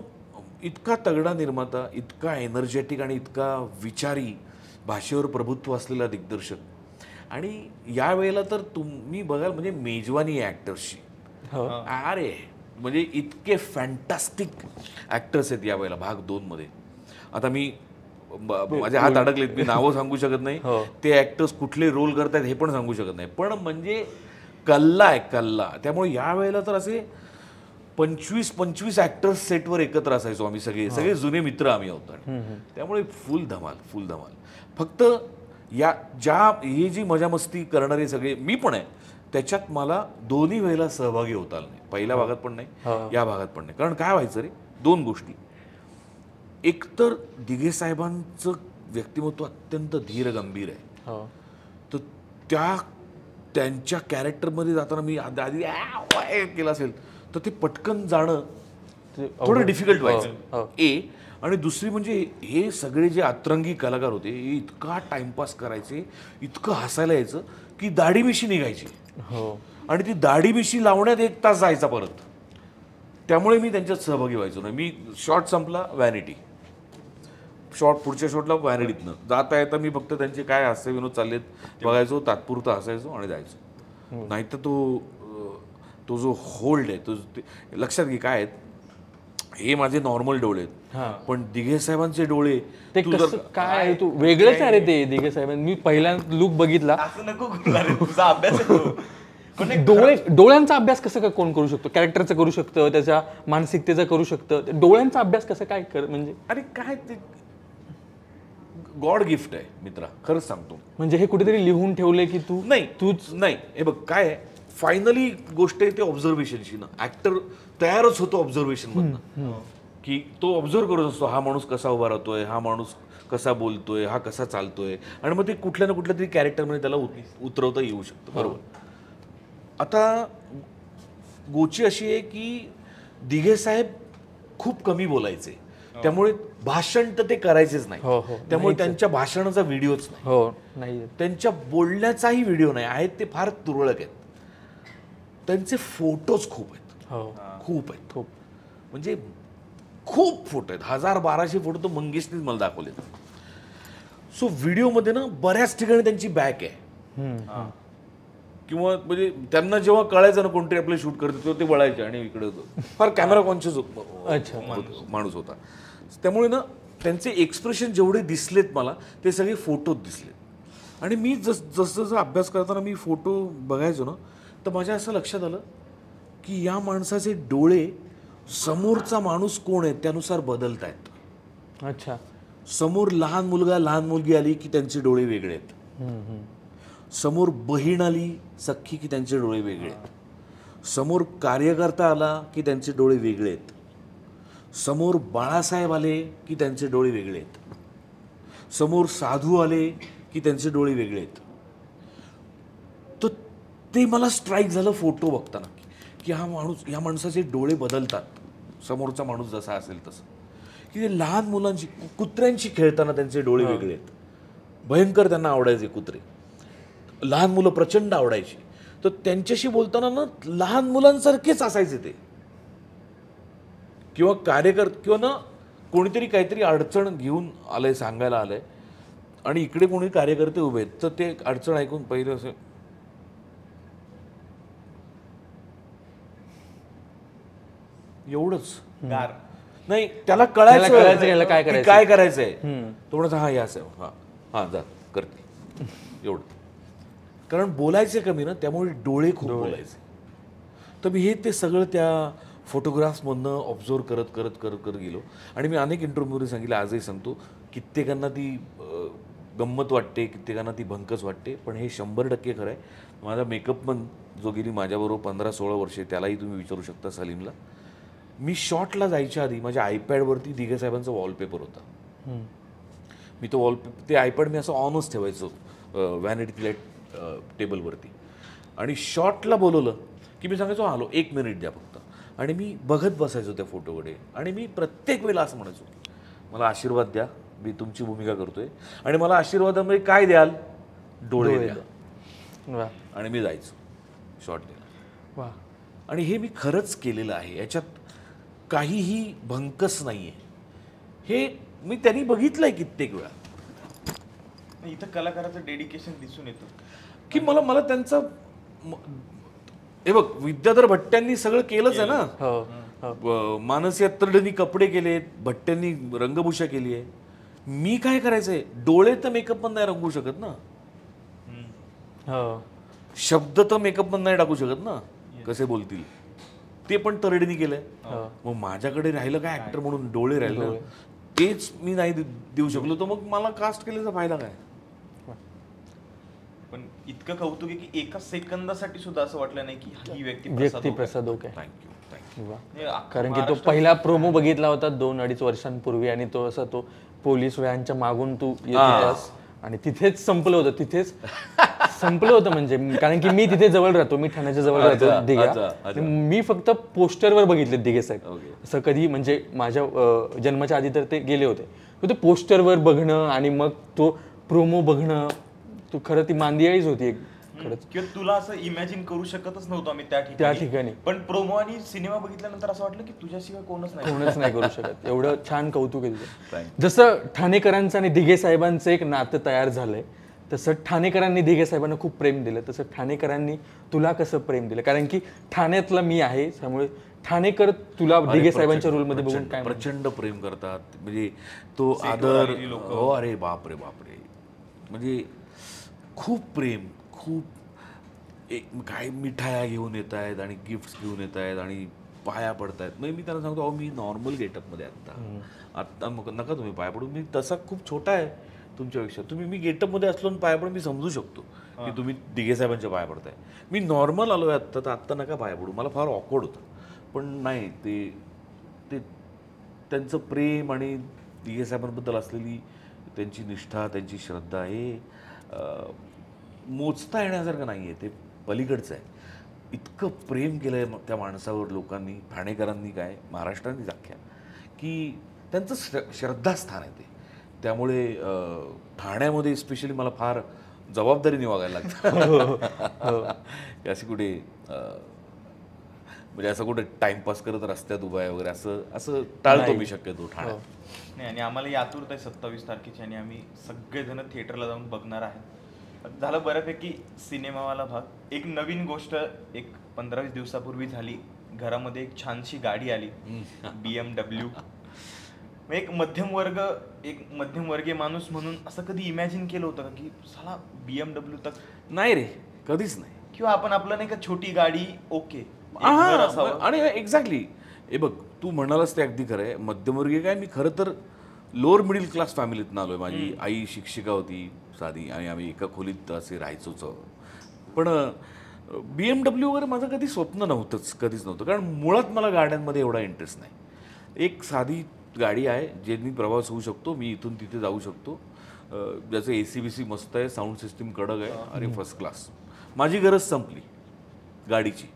S3: इतका तगडा निर्माता, इतका एनर्जेटिक आणि इतका विचारी, भाषेवर प्रभुत्व असलेला दिग्दर्शक. आणि यावेळेला तर तुम्ही बघाल म्हणजे मेजवानी आहे ॲक्टर्सची. अरे म्हणजे इतके फॅन्टास्टिक ॲक्टर्स आहेत यावेळेला भाग 2 मध्ये. आता मी माझे हात अडकलेत, मी नावं सांगू शकत नाही, ते ॲक्टर्स कुठले रोल करतायत हे पण सांगू शकत नाही, पण म्हणजे कल्ला आहे कल्ला. त्यामुळे यावेळेला तर असे 25 ॲक्टर्स सेटवर एकत्र असायचो आम्ही, सगळे जुने मित्र आम्ही आहोत. त्यामुळे फुल धमाल. फक्त ही जी मजा मस्ती करणारे सगळे, मी पण आहे त्याच्यात, मला दोन्ही वेळेला सहभागी होता आलं नाही. पहिल्या भागात पण नाही, या भागात पण नाही. कारण काय व्हायचं रे, 2 गोष्टी. एकतर दिघे साहेबांचं व्यक्तिमत्व अत्यंत धीर गंभीर आहे. तर त्यांच्या कॅरेक्टरमध्ये जाताना मी आधी केलं असेल तर ते पटकन जाणं थोडं डिफिकल्ट व्हायचं. आणि दुसरी म्हणजे हे सगळे जे अतरंगी कलाकार होते, हे इतका टाइमपास करायचे, इतकं हसायला यायचं की दाढी मिशी निघायची. आणि ती दाढी मिशी लावण्यात 1 तास जायचा परत. त्यामुळे मी त्यांच्यात सहभागी व्हायचो नाही. मी शॉट संपला, व्हॅनिटी शॉट, पुढच्या शॉटला व्हॅनिटीतनं जाता येता मी फक्त त्यांचे काय हास्य विनोद चाललेत बघायचो, तात्पुरतं हसायचो आणि जायचो. नाहीतर तो जो होल्ड आहे तो लक्षात घे. काय आहेत हे माझे नॉर्मल डोळे आहेत, पण दिघे साहेबांचे डोळे
S1: ते काय तू वेगळंच आहे रे ते दिघे साहेबांनी. मी पहिला लुक बघितला.
S2: असं नको तुझा अभ्यास
S1: डोळ्यांचा अभ्यास कसं काय कोण करू शकतो? कॅरेक्टरचा करू शकतं, त्याच्या मानसिकतेचा करू शकतं. डोळ्यांचा अभ्यास कसं काय म्हणजे
S3: अरे काय ते गॉड गिफ्ट आहे मित्रा, खरंच सांगतो.
S1: म्हणजे हे कुठेतरी लिहून ठेवलंय की तूच
S3: नाही. हे बघ काय आहे, फायनली गोष्ट आहे ते ऑब्झर्वेशनची ना. ऍक्टर तयारच होतो ऑब्झर्वेशन मधनं, की तो ऑब्झर्व करत असतो, हा माणूस कसा उभा राहतोय, हा माणूस कसा बोलतोय, हा कसा चालतोय, आणि मग ते कुठल्या ना कुठल्या तरी कॅरेक्टरमध्ये त्याला उतरवता येऊ शकतं. बरोबर. आता गोची अशी आहे की दिघे साहेब खूप कमी बोलायचे, त्यामुळे भाषण तर ते करायचेच नाही. त्यामुळे त्यांच्या भाषणाचा व्हिडिओच नाही, त्यांच्या बोलण्याचाही व्हिडिओ नाही. आहेत ते फार तुरळक आहेत. त्यांचे फोटोज खूप आहेत, म्हणजे खूप फोटो आहेत. 1000-1200 फोटो तर मंगेशनेच मला दाखवले. सो व्हिडिओमध्ये ना बऱ्याच ठिकाणी त्यांची बॅक आहे, किंवा म्हणजे त्यांना जेव्हा कळायचं ना कोणतरी आपले शूट करते तेव्हा ते वळायचे आणि इकडे फार कॅमेरा कॉन्शियस माणूस होता. त्यामुळे ना त्यांचे एक्सप्रेशन जेवढे दिसलेत मला ते सगळे फोटोत दिसलेत. आणि मी जसं अभ्यास करताना मी फोटो बघायचो ना, तर माझ्या असं लक्षात आलं की या माणसाचे डोळे समोरचा माणूस कोण आहे त्यानुसार बदलत आहेत.
S1: अच्छा.
S3: समोर लहान मुलगा लहान मुलगी आली की त्यांचे डोळे वेगळे आहेत. समोर बहीण आली सख्खी की त्यांचे डोळे वेगळे आहेत. समोर कार्यकर्ता आला की त्यांचे डोळे वेगळे आहेत. समोर बाळासाहेब आले की त्यांचे डोळे वेगळे आहेत. समोर साधू आले की त्यांचे डोळे वेगळे आहेत. तर ते मला स्ट्राईक झालं फोटो बघताना की ह्या माणसाचे डोळे बदलतात, समोरचा माणूस जसा असेल तसं. की ते लहान मुलांची, कुत्र्यांशी खेळताना त्यांचे डोळे वेगळे आहेत. भयंकर त्यांना आवडायचे कुत्रे, लहान मुलं प्रचंड आवडायची. तर त्यांच्याशी बोलताना ना लहान मुलांसारखेच असायचे ते. किंवा किंवा ना कोणीतरी काहीतरी अडचण घेऊन आलंय, सांगायला आलंय, आणि इकडे कोणी कार्यकर्ते उभे आहेत, तर ते अडचण ऐकून पहिले असं एवढंच
S2: गार.
S3: नाही, त्याला कळायचं
S1: याला काय
S3: की
S1: करायचं.
S3: काय करायचंय. तो म्हणायचा हा याच आहे, हा हा जा करते एवढं. कारण बोलायचे कमी ना, त्यामुळे डोळे खूप बोलायचे. तर मी ते सगळं त्या फोटोग्राफ्समधनं ऑब्झर्व करत करत करत करत गेलो. आणि मी अनेक इंटरव्ह्यूमध्ये सांगितलं, आजही सांगतो, कित्येकांना ती गंमत वाटते, कित्येकांना ती भंकस वाटते, पण हे 100% खरं आहे. माझा मेकअपमन जो गेली माझ्याबरोबर 15-16 वर्षे, त्यालाही तुम्ही विचारू शकता, सलीमला. मी शॉटला जायच्या आधी माझ्या आयपॅडवरती दिघे साहेबांचा वॉलपेपर होता. मी तो ते आयपॅड मी असं ऑनच ठेवायचो व्हॅनिटी टेबलवरती. आणि शॉटला बोलवलं की मी सांगायचो आलो, 1 मिनिट द्या फक्त. आणि मी बघत बसायचो त्या फोटोकडे. आणि मी प्रत्येक वेळेला असं म्हणायचो, मला आशीर्वाद द्या, मी तुमची भूमिका करतोय, आणि मला आशीर्वादामध्ये काय द्याल, डोळे द्या. आणि मी जायचो शॉट द्यायला.
S1: वा.
S3: आणि हे मी खरंच केलेलं आहे, याच्यात काहीही भंकस नाही आहे. हे मी त्यांनी बघितलंय कित्येक वेळा.
S2: इथं कलाकाराचं डेडिकेशन दिसून येतं
S3: की मला त्यांचं हे बघ, विद्याधर भट्ट्यांनी सगळं केलंच आहे ना. मानसी अत्तरडेंनी कपडे केलेत, भट्ट्यांनी रंगभूषा केली आहे. मी काय करायचंय, डोळे तर मेकअप पण नाही रंगवू शकत ना, शब्द तर मेकअप पण नाही टाकू शकत ना, कसे बोलतील ते पण तरडेनी केलंय. मग माझ्याकडे राहिलं काय ऍक्टर म्हणून, डोळे राहिले, तेच मी नाही देऊ शकलो, तर मग मला कास्ट केल्याचा फायदा काय.
S2: पण इतकं कौतुक आहे की एका सेकंदासाठी सुद्धा असं वाटलं नाही की ही
S1: व्यक्ती प्रसाद ओके.
S3: थँक्यू.
S1: कारण की तो पहिला प्रोमो बघितला होता 2-2.5 वर्षांपूर्वी, आणि तो असा तो पोलीस व्हॅनच्या मागून तू येत होतास, आणि तिथेच संपलं होतं. तिथेच संपलं होतं म्हणजे, कारण की मी तिथे जवळ राहतो, मी ठाण्याच्या जवळ राहतो दिघा. मी फक्त पोस्टरवर बघितले दिघे साहेब. असं कधी म्हणजे माझ्या जन्माच्या आधी तर ते गेले होते. ते पोस्टरवर बघणं आणि मग तो प्रोमो बघणं, तू खरं ती मांदियाळीच होती एक खरंच.
S2: किंवा तुला असं इमॅजिन करू शकतच नव्हतो आम्ही त्या ठिकाणी. पण प्रोमो आणि सिनेमा बघितल्यानंतर असं वाटलं की तुझ्याशिवाय कोणच नाही
S1: करू शकत. एवढं छान कौतुक आहे तुझं. जसं ठाणेकरांचं आणि दिघे साहेबांचं एक नातं तयार झालंय, तसं ठाणेकरांनी दिघे साहेबांना खूप प्रेम दिलं. तसं ठाणेकरांनी तुला कसं प्रेम दिलं? कारण की ठाण्यातला मी आहे, त्यामुळे ठाणेकर तुला दिघे साहेबांच्या रोलमध्ये बघून काय
S3: प्रचंड प्रेम करतात. म्हणजे तो आदर, हो, अरे बापरे बापरे, म्हणजे खूप प्रेम, खूप काय मिठाया घेऊन येत आहेत आणि गिफ्ट्स घेऊन येत आहेत आणि पाया पडतायत. मग मी त्यांना सांगतो, अहो मी नॉर्मल गेटअपमध्ये आत्ता मग नका तुम्ही पाया पडू, मी तसा खूप छोटा आहे तुमच्यापेक्षा. मी गेटअपमध्ये असलो आणि पाया पडून मी समजू शकतो की तुम्ही दिघे साहेबांच्या पाया पडताय. मी नॉर्मल आलो आहे आत्ता, तर आत्ता नका पाया पडू, मला फार ऑकवर्ड होतं. पण नाही, ते त्यांचं प्रेम आणि दिघे साहेबांबद्दल असलेली त्यांची निष्ठा, त्यांची श्रद्धा, हे मोजता येण्यासारखं नाही आहे, ते पलीकडचं आहे. इतकं प्रेम केलं आहे त्या माणसावर लोकांनी, ठाणेकरांनी, काय महाराष्ट्रानेच अख्ख्या, की त्यांचं श्रद्धास्थान आहे ते. त्यामुळे ठाण्यामध्ये स्पेशली मला फार जबाबदारीने वागायला लागतं. अशी कुठे म्हणजे असं कुठे टाइमपास करत रस्त्यात उभा आहे वगैरे असं टाळतो मी शक्यतो ठाण्यात.
S2: नाही, आणि आम्हाला आतुरता आहे 27 तारखेची, आणि आम्ही सगळेजण थिएटरला जाऊन बघणार आहे. झालं बऱ्यापैकी सिनेमावाला भाग. एक नवीन गोष्ट एक 15-20 दिवसापूर्वी झाली. घरामध्ये एक छानशी गाडी आली, BMW. एक मध्यमवर्गीय माणूस म्हणून असं कधी इमॅजिन केलं होतं का की साला BMW तक?
S3: नाही रे, कधीच नाही.
S2: किंवा आपण आपलं नाही का छोटी गाडी, ओके,
S3: आणि एक्झॅक्टली. हे बघ, तू म्हणालास ते अगदी खरं आहे. मध्यमवर्गीय काय, मी खरं तर लोअर मिडल क्लास फॅमिलीतनं आलोय. माझी आई शिक्षिका होती साधी, आणि आम्ही एका खोलीत असे राहायचोच. पण BMW वगैरे माझं कधी स्वप्न नव्हतंच, कधीच नव्हतं. कारण मुळात मला गाड्यांमध्ये एवढा इंटरेस्ट नाही. एक साधी गाडी आहे, ज्यांनी प्रवास होऊ शकतो, मी इथून तिथे जाऊ शकतो, ज्याचं AC-BC मस्त आहे, साऊंड सिस्टीम कडक आहे, अरे फर्स्ट क्लास. माझी गरज संपली गाडीची.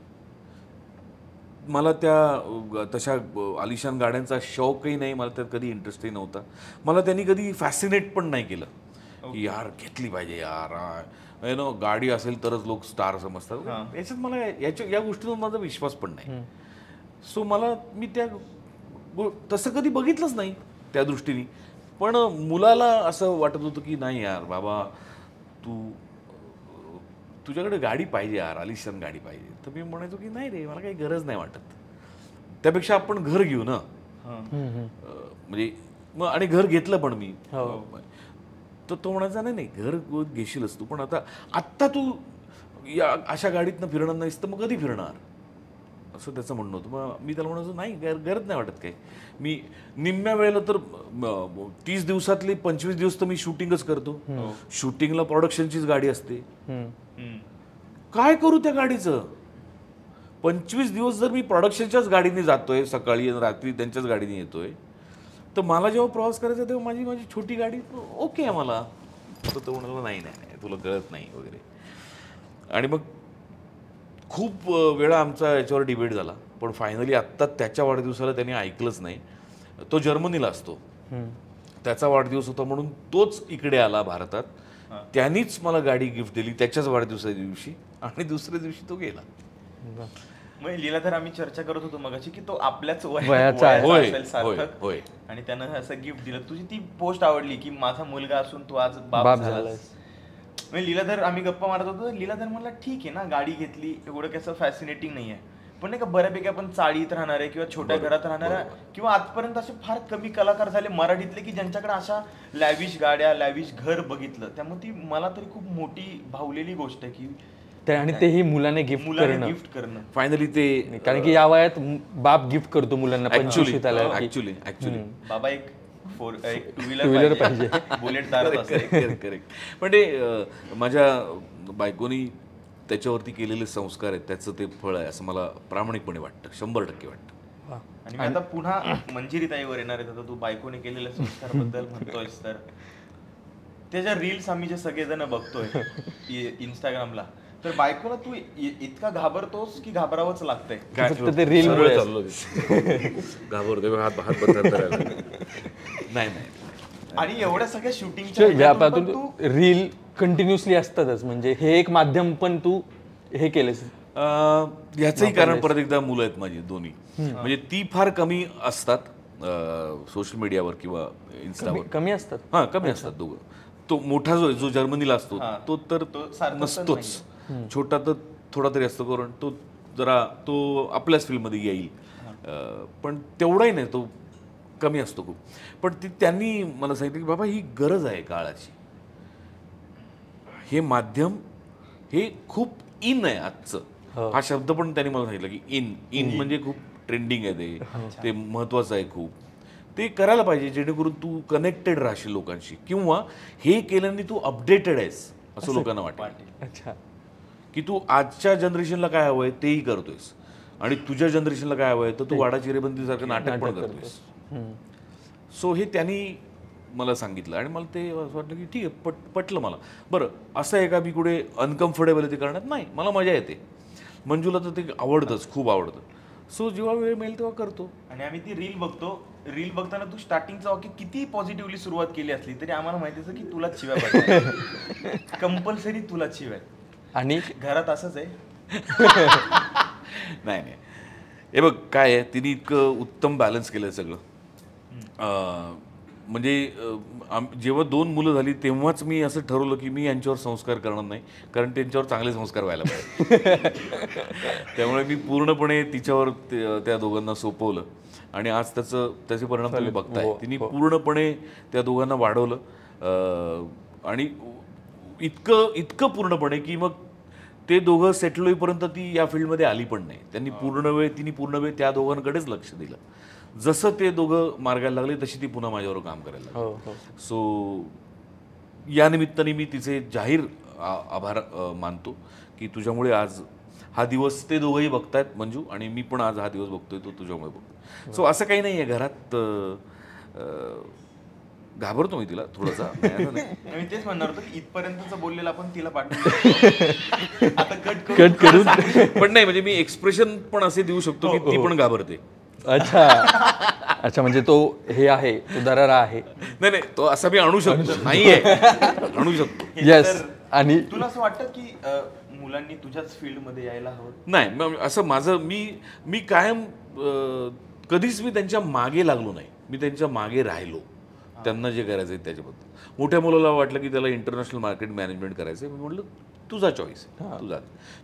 S3: मला त्या तशा आलिशान गाड्यांचा शौकही नाही, मला त्यात कधी इंटरेस्टही नव्हता. मला त्यांनी कधी फॅसिनेट पण नाही केलं की यार घेतली पाहिजे यार, गाडी असेल तरच लोक स्टार समजतात. याच्यात मला या गोष्टीवर माझा विश्वास पण नाही. सो मी तसं कधी बघितलंच नाही त्या दृष्टीने. पण मुलाला असं वाटत होतं की नाही यार बाबा, तुझ्याकडे गाडी पाहिजे यार, आलिशान गाडी पाहिजे. तर मी म्हणायचो की नाही रे, मला काही गरज नाही वाटत, त्यापेक्षा आपण घर घेऊ ना. म्हणजे मग आणि घर घेतलं पण मी. तर तो म्हणायचा नाही घर घेशीलच तू, पण आत्ता तू या अशा गाडीतनं फिरणार नाहीस तर मग कधी फिरणार, असं त्याचं म्हणणं होतं. मग मी त्याला म्हणायचो नाही गरज नाही वाटत काही. मी निम्म्या वेळेला तर 30 दिवसातले 25 दिवस तर मी शूटिंगच करतो. शूटिंगला प्रोडक्शनचीच गाडी असते. काय करू त्या गाडीचं? 25 दिवस जर मी प्रोडक्शनच्याच गाडीने जातोय, सकाळी आणि रात्री त्यांच्याच गाडीने येतोय, तर मला जेव्हा प्रवास करायचा तेव्हा माझी छोटी गाडी ओके आहे मला. तर तो म्हणाला नाही तुला कळत नाही वगैरे. आणि मग खूप वेळा आमचा याच्यावर डिबेट झाला, पण फायनली आत्ता त्याच्या वाढदिवसाला त्यांनी ऐकलंच नाही. तो जर्मनीला असतो, त्याचा वाढदिवस होता म्हणून तोच इकडे आला भारतात. त्यांनीच मला गाडी गिफ्ट दिली त्याच्याच वाढदिवसाच्या दिवशी, आणि दुसऱ्या दिवशी तो गेला.
S2: मग लीलाधर आम्ही चर्चा करत होतो मगाशी की तो आपल्याच
S1: वयाचा
S2: असेल सार्थक, आणि त्यानं असं गिफ्ट दिलं. तुझी ती पोस्ट आवडली की माझा मुलगा असून तू आज बाप झालास. लीलाधर आम्ही गप्पा मारत होतो, लीलाधर म्हणला ठीक आहे ना, गाडी घेतली, एवढं कसं फॅसिनेटिंग नाही आहे, पण नाही का बऱ्यापैकी आपण चाळीत राहणारे किंवा छोट्या घरात राहणाऱ्या किंवा आजपर्यंत असे फार कमी कलाकार झाले मराठीतले की ज्यांच्याकडे अशा लॅविश गाड्या, लॅविश घर बघितलं. त्यामुळे ती मला तरी खूप मोठी भावलेली गोष्ट आहे की
S1: आणि तेही मुलाने गिफ्ट
S2: करणं.
S3: फायनली ते,
S1: कारण की या वयात बाप गिफ्ट करतो मुलांना.
S3: ऍक्च्युली
S2: बाबा एक टू व्हीलर पाहिजे, बुलेट दारात असते.
S3: करेक्ट. पण ते माझ्या बायकोनी त्याच्यावरती केलेले संस्कार आहेत, त्याचं ते फळ आहे असं मला प्रामाणिकपणे वाटतं, 100% वाटतं.
S2: आणि मी आता पुन्हा मंजिरी ताईवर येणार आहे. आता तू बायकोने केलेल्या संस्काराबद्दल म्हणतोयस, तर त्याच्या रील्स आम्ही जे सगळेजण बघतोय इंस्टाग्रामला, तर बायकोला तू इतका घाबरतोस की घाबरावंच लागतंय?
S1: ते रील
S3: घाबरतो, हात बदलत नाही.
S2: आणि एवढ्या सगळ्या शूटिंगच्या
S1: व्यापातून रील कंटिन्युअसली असतातच, म्हणजे हे एक माध्यम पण तू हे केलंस.
S3: याचंही कारण परत एकदा मुलं आहेत माझी दोन्ही, म्हणजे ती फार कमी असतात सोशल मीडियावर किंवा इन्स्टावर.
S1: कमी असतात?
S3: हां, कमी असतात दोघं. तो मोठा जो जर्मनीला असतो तो तर नसतोच, छोटा तर थोडा तरी असतो, कारण तो आपल्याच फिल्ममध्ये येईल, पण तेवढाही नाही, तो कमी असतो खूप. पण त्यांनी मला सांगितलं की बाबा ही गरज आहे काळाची, हे माध्यम हे खूप इन आहे आजचं. हा शब्द पण त्यांनी मला सांगितलं की इन म्हणजे खूप ट्रेंडिंग आहे, ते महत्वाचं आहे खूप. ते करायला पाहिजे जेणेकरून तू कनेक्टेड राहशील लोकांशी, किंवा हे केल्याने तू अपडेटेड आहेस असं लोकांना वाटेल.
S1: अच्छा,
S3: की तू आजच्या जनरेशनला काय हवंय तेही करतोयस, आणि तुझ्या जनरेशनला काय हवंय तर तू वाडा चिरेबंदीसारखं नाटक पण करतोयस. सो हे त्यांनी मला सांगितलं आणि मला ते असं वाटलं की ठीक आहे, पटलं मला. बरं, असं आहे का मी कुठे अनकम्फर्टेबल आहे ते करण्यात? नाही, मला मजा येते. मंजूला तर ते आवडतंच, खूप आवडतं. सो जेव्हा वेळ मिळेल तेव्हा करतो.
S2: आणि आम्ही ती रील बघतो, रील बघताना तू स्टार्टिंगचं वाक्य किती पॉझिटिव्हली सुरुवात केली असली तरी आम्हाला माहितीच की तुला शिव्या पाहिजे, कंपल्सरी तुला शिव्या. आणि घरात असंच आहे.
S3: नाही, हे बघ काय आहे, तिने इतकं उत्तम बॅलन्स केलं सगळं. म्हणजे जेव्हा 2 मुलं झाली तेव्हाच मी असं ठरवलं की मी यांच्यावर संस्कार करणार नाही, कारण त्यांच्यावर चांगले संस्कार व्हायला पाहिजे. त्यामुळे मी पूर्णपणे तिच्यावर त्या दोघांना सोपवलं, आणि आज त्याचे परिणाम तुम्ही बघताय. तिने पूर्णपणे त्या दोघांना वाढवलं, आणि इतकं पूर्णपणे की मग ते दोघं सेटल होईपर्यंत ती या फील्डमध्ये आली पण नाही. तिने पूर्ण वेळ त्या दोघांकडेच लक्ष दिलं. जसं ते दोघं मार्गाला लागले तशी ती पुन्हा माझ्यावर काम करायला लागली. सो या निमित्ताने मी तिचे जाहीर आभार मानतो की तुझ्यामुळे आज हा दिवस ते दोघंही बघतायत, मंजू आणि मी पण आज हा दिवस बघतोय, तो तुझ्यामुळे बघतोय. सो असं काही नाही आहे घरात. घाबरतो मी तिला थोडासा. नाही, नाही.
S2: मी तेच म्हणणार होतो की इथपर्यंतच बोललेलं आपण तिला पाठवलं. आता
S1: कट करून
S3: पण नाही म्हणजे मी एक्सप्रेशन पण असे देऊ शकतो की ती पण घाबरते.
S1: अच्छा अच्छा, म्हणजे तो हे आहे, तो दरारा आहे.
S3: नाही नाही, तो असा मी आणू शकतो, नाहीये आणू शकतो.
S1: येस. आणि
S2: तुला असं वाटतं की मुलांनी तुझ्याच फील्ड मध्ये यायला हवं?
S3: नाही, असं माझं मी कायम कधीच मी त्यांच्या मागे लागलो नाही, मी त्यांच्या मागे राहिलो. त्यांना जे करायचं आहे त्याच्याबद्दल. मोठ्या मुलाला वाटलं की त्याला इंटरनॅशनल मार्केट मॅनेजमेंट करायचं आहे, मी म्हटलं तुझा चॉईस आहे, तुझा.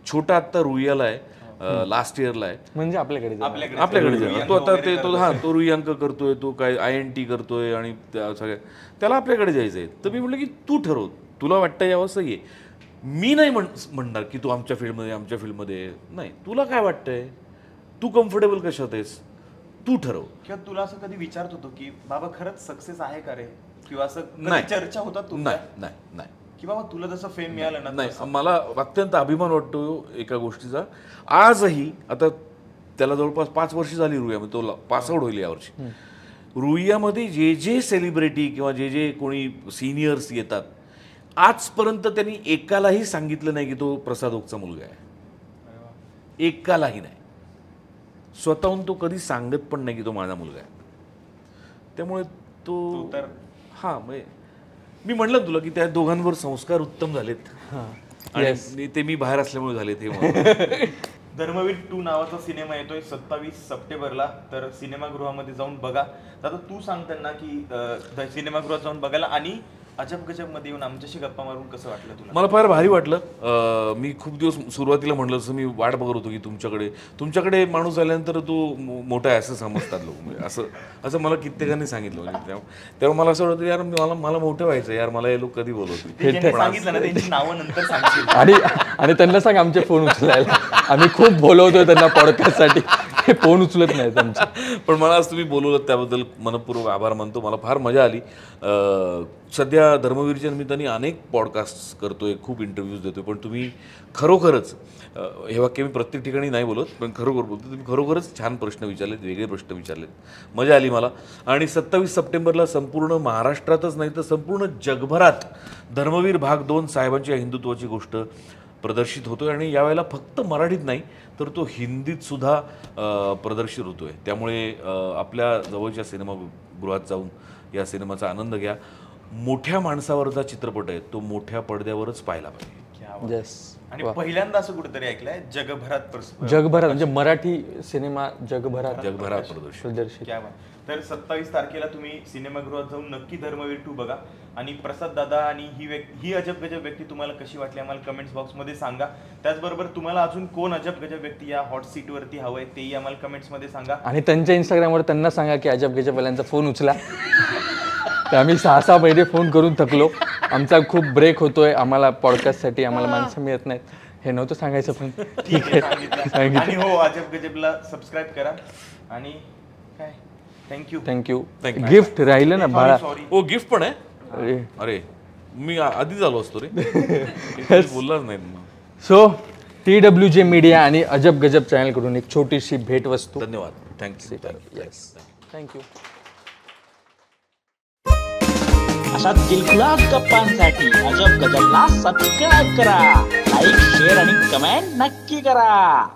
S3: छोटा आत्ता रुईयाला आहे, लास्ट इयरला आहे,
S1: म्हणजे आपल्याकडे
S3: तो आता तो रुईयांक करतोय, तो काय INT करतोय आणि त्याला आपल्याकडे जायचं आहे. तर मी म्हटलं की तू ठरव, तुला वाटतं यावंसं ये. मी नाही म्हणणार की तू आमच्या फील्डमध्ये नाही, तुला काय वाटतंय, तू कम्फर्टेबल कशात आहेस, तू ठरव.
S2: किंवा तुला असं कधी विचारत होतो की बाबा खरंच सक्सेस आहे का रे, किंवा असं
S3: नाही.
S2: चर्चा होतात तू?
S3: नाही
S2: की बाबा तुला जसं फेम मिळालं ना
S3: नाही, मला अत्यंत अभिमान वाटतो एका गोष्टीचा. आजही आता त्याला जवळपास 5 वर्ष झाली रुईयामध्ये, तो पास आउट होईल यावर्षी. रुईयामध्ये जे सेलिब्रिटी किंवा जे कोणी सिनियर्स येतात, आजपर्यंत त्यांनी एकालाही सांगितलं नाही की तो प्रसाद ओकचा मुलगा आहे. एकालाही नाही. स्वतःहून तो कधी सांगत पण नाही की तो माझा मुलगा आहे. त्यामुळे तो
S2: तर
S3: हां, म्हणजे मी म्हणलं तुला की त्या दोघांवर संस्कार उत्तम झालेत आणि ते मी बाहेर असल्यामुळे झाले ते.
S2: धर्मवीर 2 नावाचा सिनेमा येतोय 27 सप्टेंबरला, तर सिनेमागृहामध्ये जाऊन बघा. आता तू सांगताना की सिनेमागृहात जाऊन बघायला आणि अजब गजब मध्ये येऊन आमच्याशी गप्पा मारून कसं वाटलं तुला?
S3: मला फार भारी वाटलं. मी खूप दिवस सुरुवातीला म्हटलं असं, मी वाट बघत होतो की तुमच्याकडे माणूस आल्यानंतर तो मोठा आहे असं समजतात लोक. म्हणजे असं मला कित्येकांनी सांगितलं. म्हणजे तेव्हा मला असं वाटतं यार मला मोठं व्हायचं यार, मला हे लोक कधी बोलवतील.
S2: सांगितलं ना त्यांची नावं नंतर सांगशील.
S1: आणि त्यांना सांग आमचे फोन उचलायला, आम्ही खूप बोलवतोय त्यांना पॉडकास्टसाठी, हे फोन उचलत नाही त्यांचे.
S3: पण मला आज तुम्ही बोलवलं त्याबद्दल मनपूर्वक आभार मानतो. मला फार मजा आली. सध्या धर्मवीरच्या निमित्ताने अनेक पॉडकास्ट करतोय, खूप इंटरव्ह्यूज देतोय, पण तुम्ही खरोखरच, हे वाक्य मी प्रत्येक ठिकाणी नाही बोलत पण खरोखर बोलतो, तुम्ही खरोखरच छान प्रश्न विचारलेत, वेगळे प्रश्न विचारलेत, मजा आली मला. आणि 27 सप्टेंबरला संपूर्ण महाराष्ट्रातच नाही तर संपूर्ण जगभरात धर्मवीर भाग 2 साहेबांच्या हिंदुत्वाची गोष्ट प्रदर्शित होतोय. आणि यावेळेला फक्त मराठीत नाही तर तो हिंदीत सुद्धा प्रदर्शित होतोय. त्यामुळे आपल्या जवळच्या सिनेमागृहात जाऊन या सिनेमाचा आनंद घ्या. मोठ्या माणसावरचा चित्रपट आहे, तो मोठ्या पडद्यावरच पाहायला पाहिजे.
S1: येस.
S2: आणि पहिल्यांदा असं कुठेतरी ऐकलंय जगभरात
S1: म्हणजे मराठी सिनेमा जगभरात प्रदर्शित.
S2: क्या बात. तर 27 तारखेला तुम्ही सिनेमागृहात जाऊन नक्की धर्मवीर 2 बघा. आणि प्रसाद दादा आणि ही अजब गजब व्यक्ती तुम्हाला कशी वाटली आम्हाला कमेंट्स बॉक्समध्ये सांगा. त्याचबरोबर तुम्हाला अजून कोण अजब गजब व्यक्ती या हॉट सीट वरती हवंय तेही आम्हाला कमेंट्समध्ये सांगा.
S1: आणि त्यांच्या इंस्टाग्रामवर त्यांना सांगा की अजब गजबवाल्यांचा फोन उचला. तर आम्ही 6 महिने फोन करून थकलो, आमचा खूप ब्रेक होतोय, आम्हाला पॉडकास्टसाठी आम्हाला माणसं मिळत नाहीत. हे नव्हतं सांगायचं पण ठीक आहे सांगितलं.
S2: आणि हो, अजब गजबला सबस्क्राईब करा. आणि काय, थँक्यू.
S1: गिफ्ट राहिलं ना बाळा.
S3: ओ गिफ्ट पण आहे. अरे मी आधीच आलो असतो रे, बोललाच नाही.
S1: सो TWJ मीडिया आणि अजब गजब चॅनल कडून एक छोटीशी भेटवस्तू.
S3: धन्यवाद.
S1: थँक्यू.
S4: अशा दिलखुलास गप्पांसाठी अजब गजबला सबस्क्राईब करा, लाईक, शेअर आणि कमेंट नक्की करा.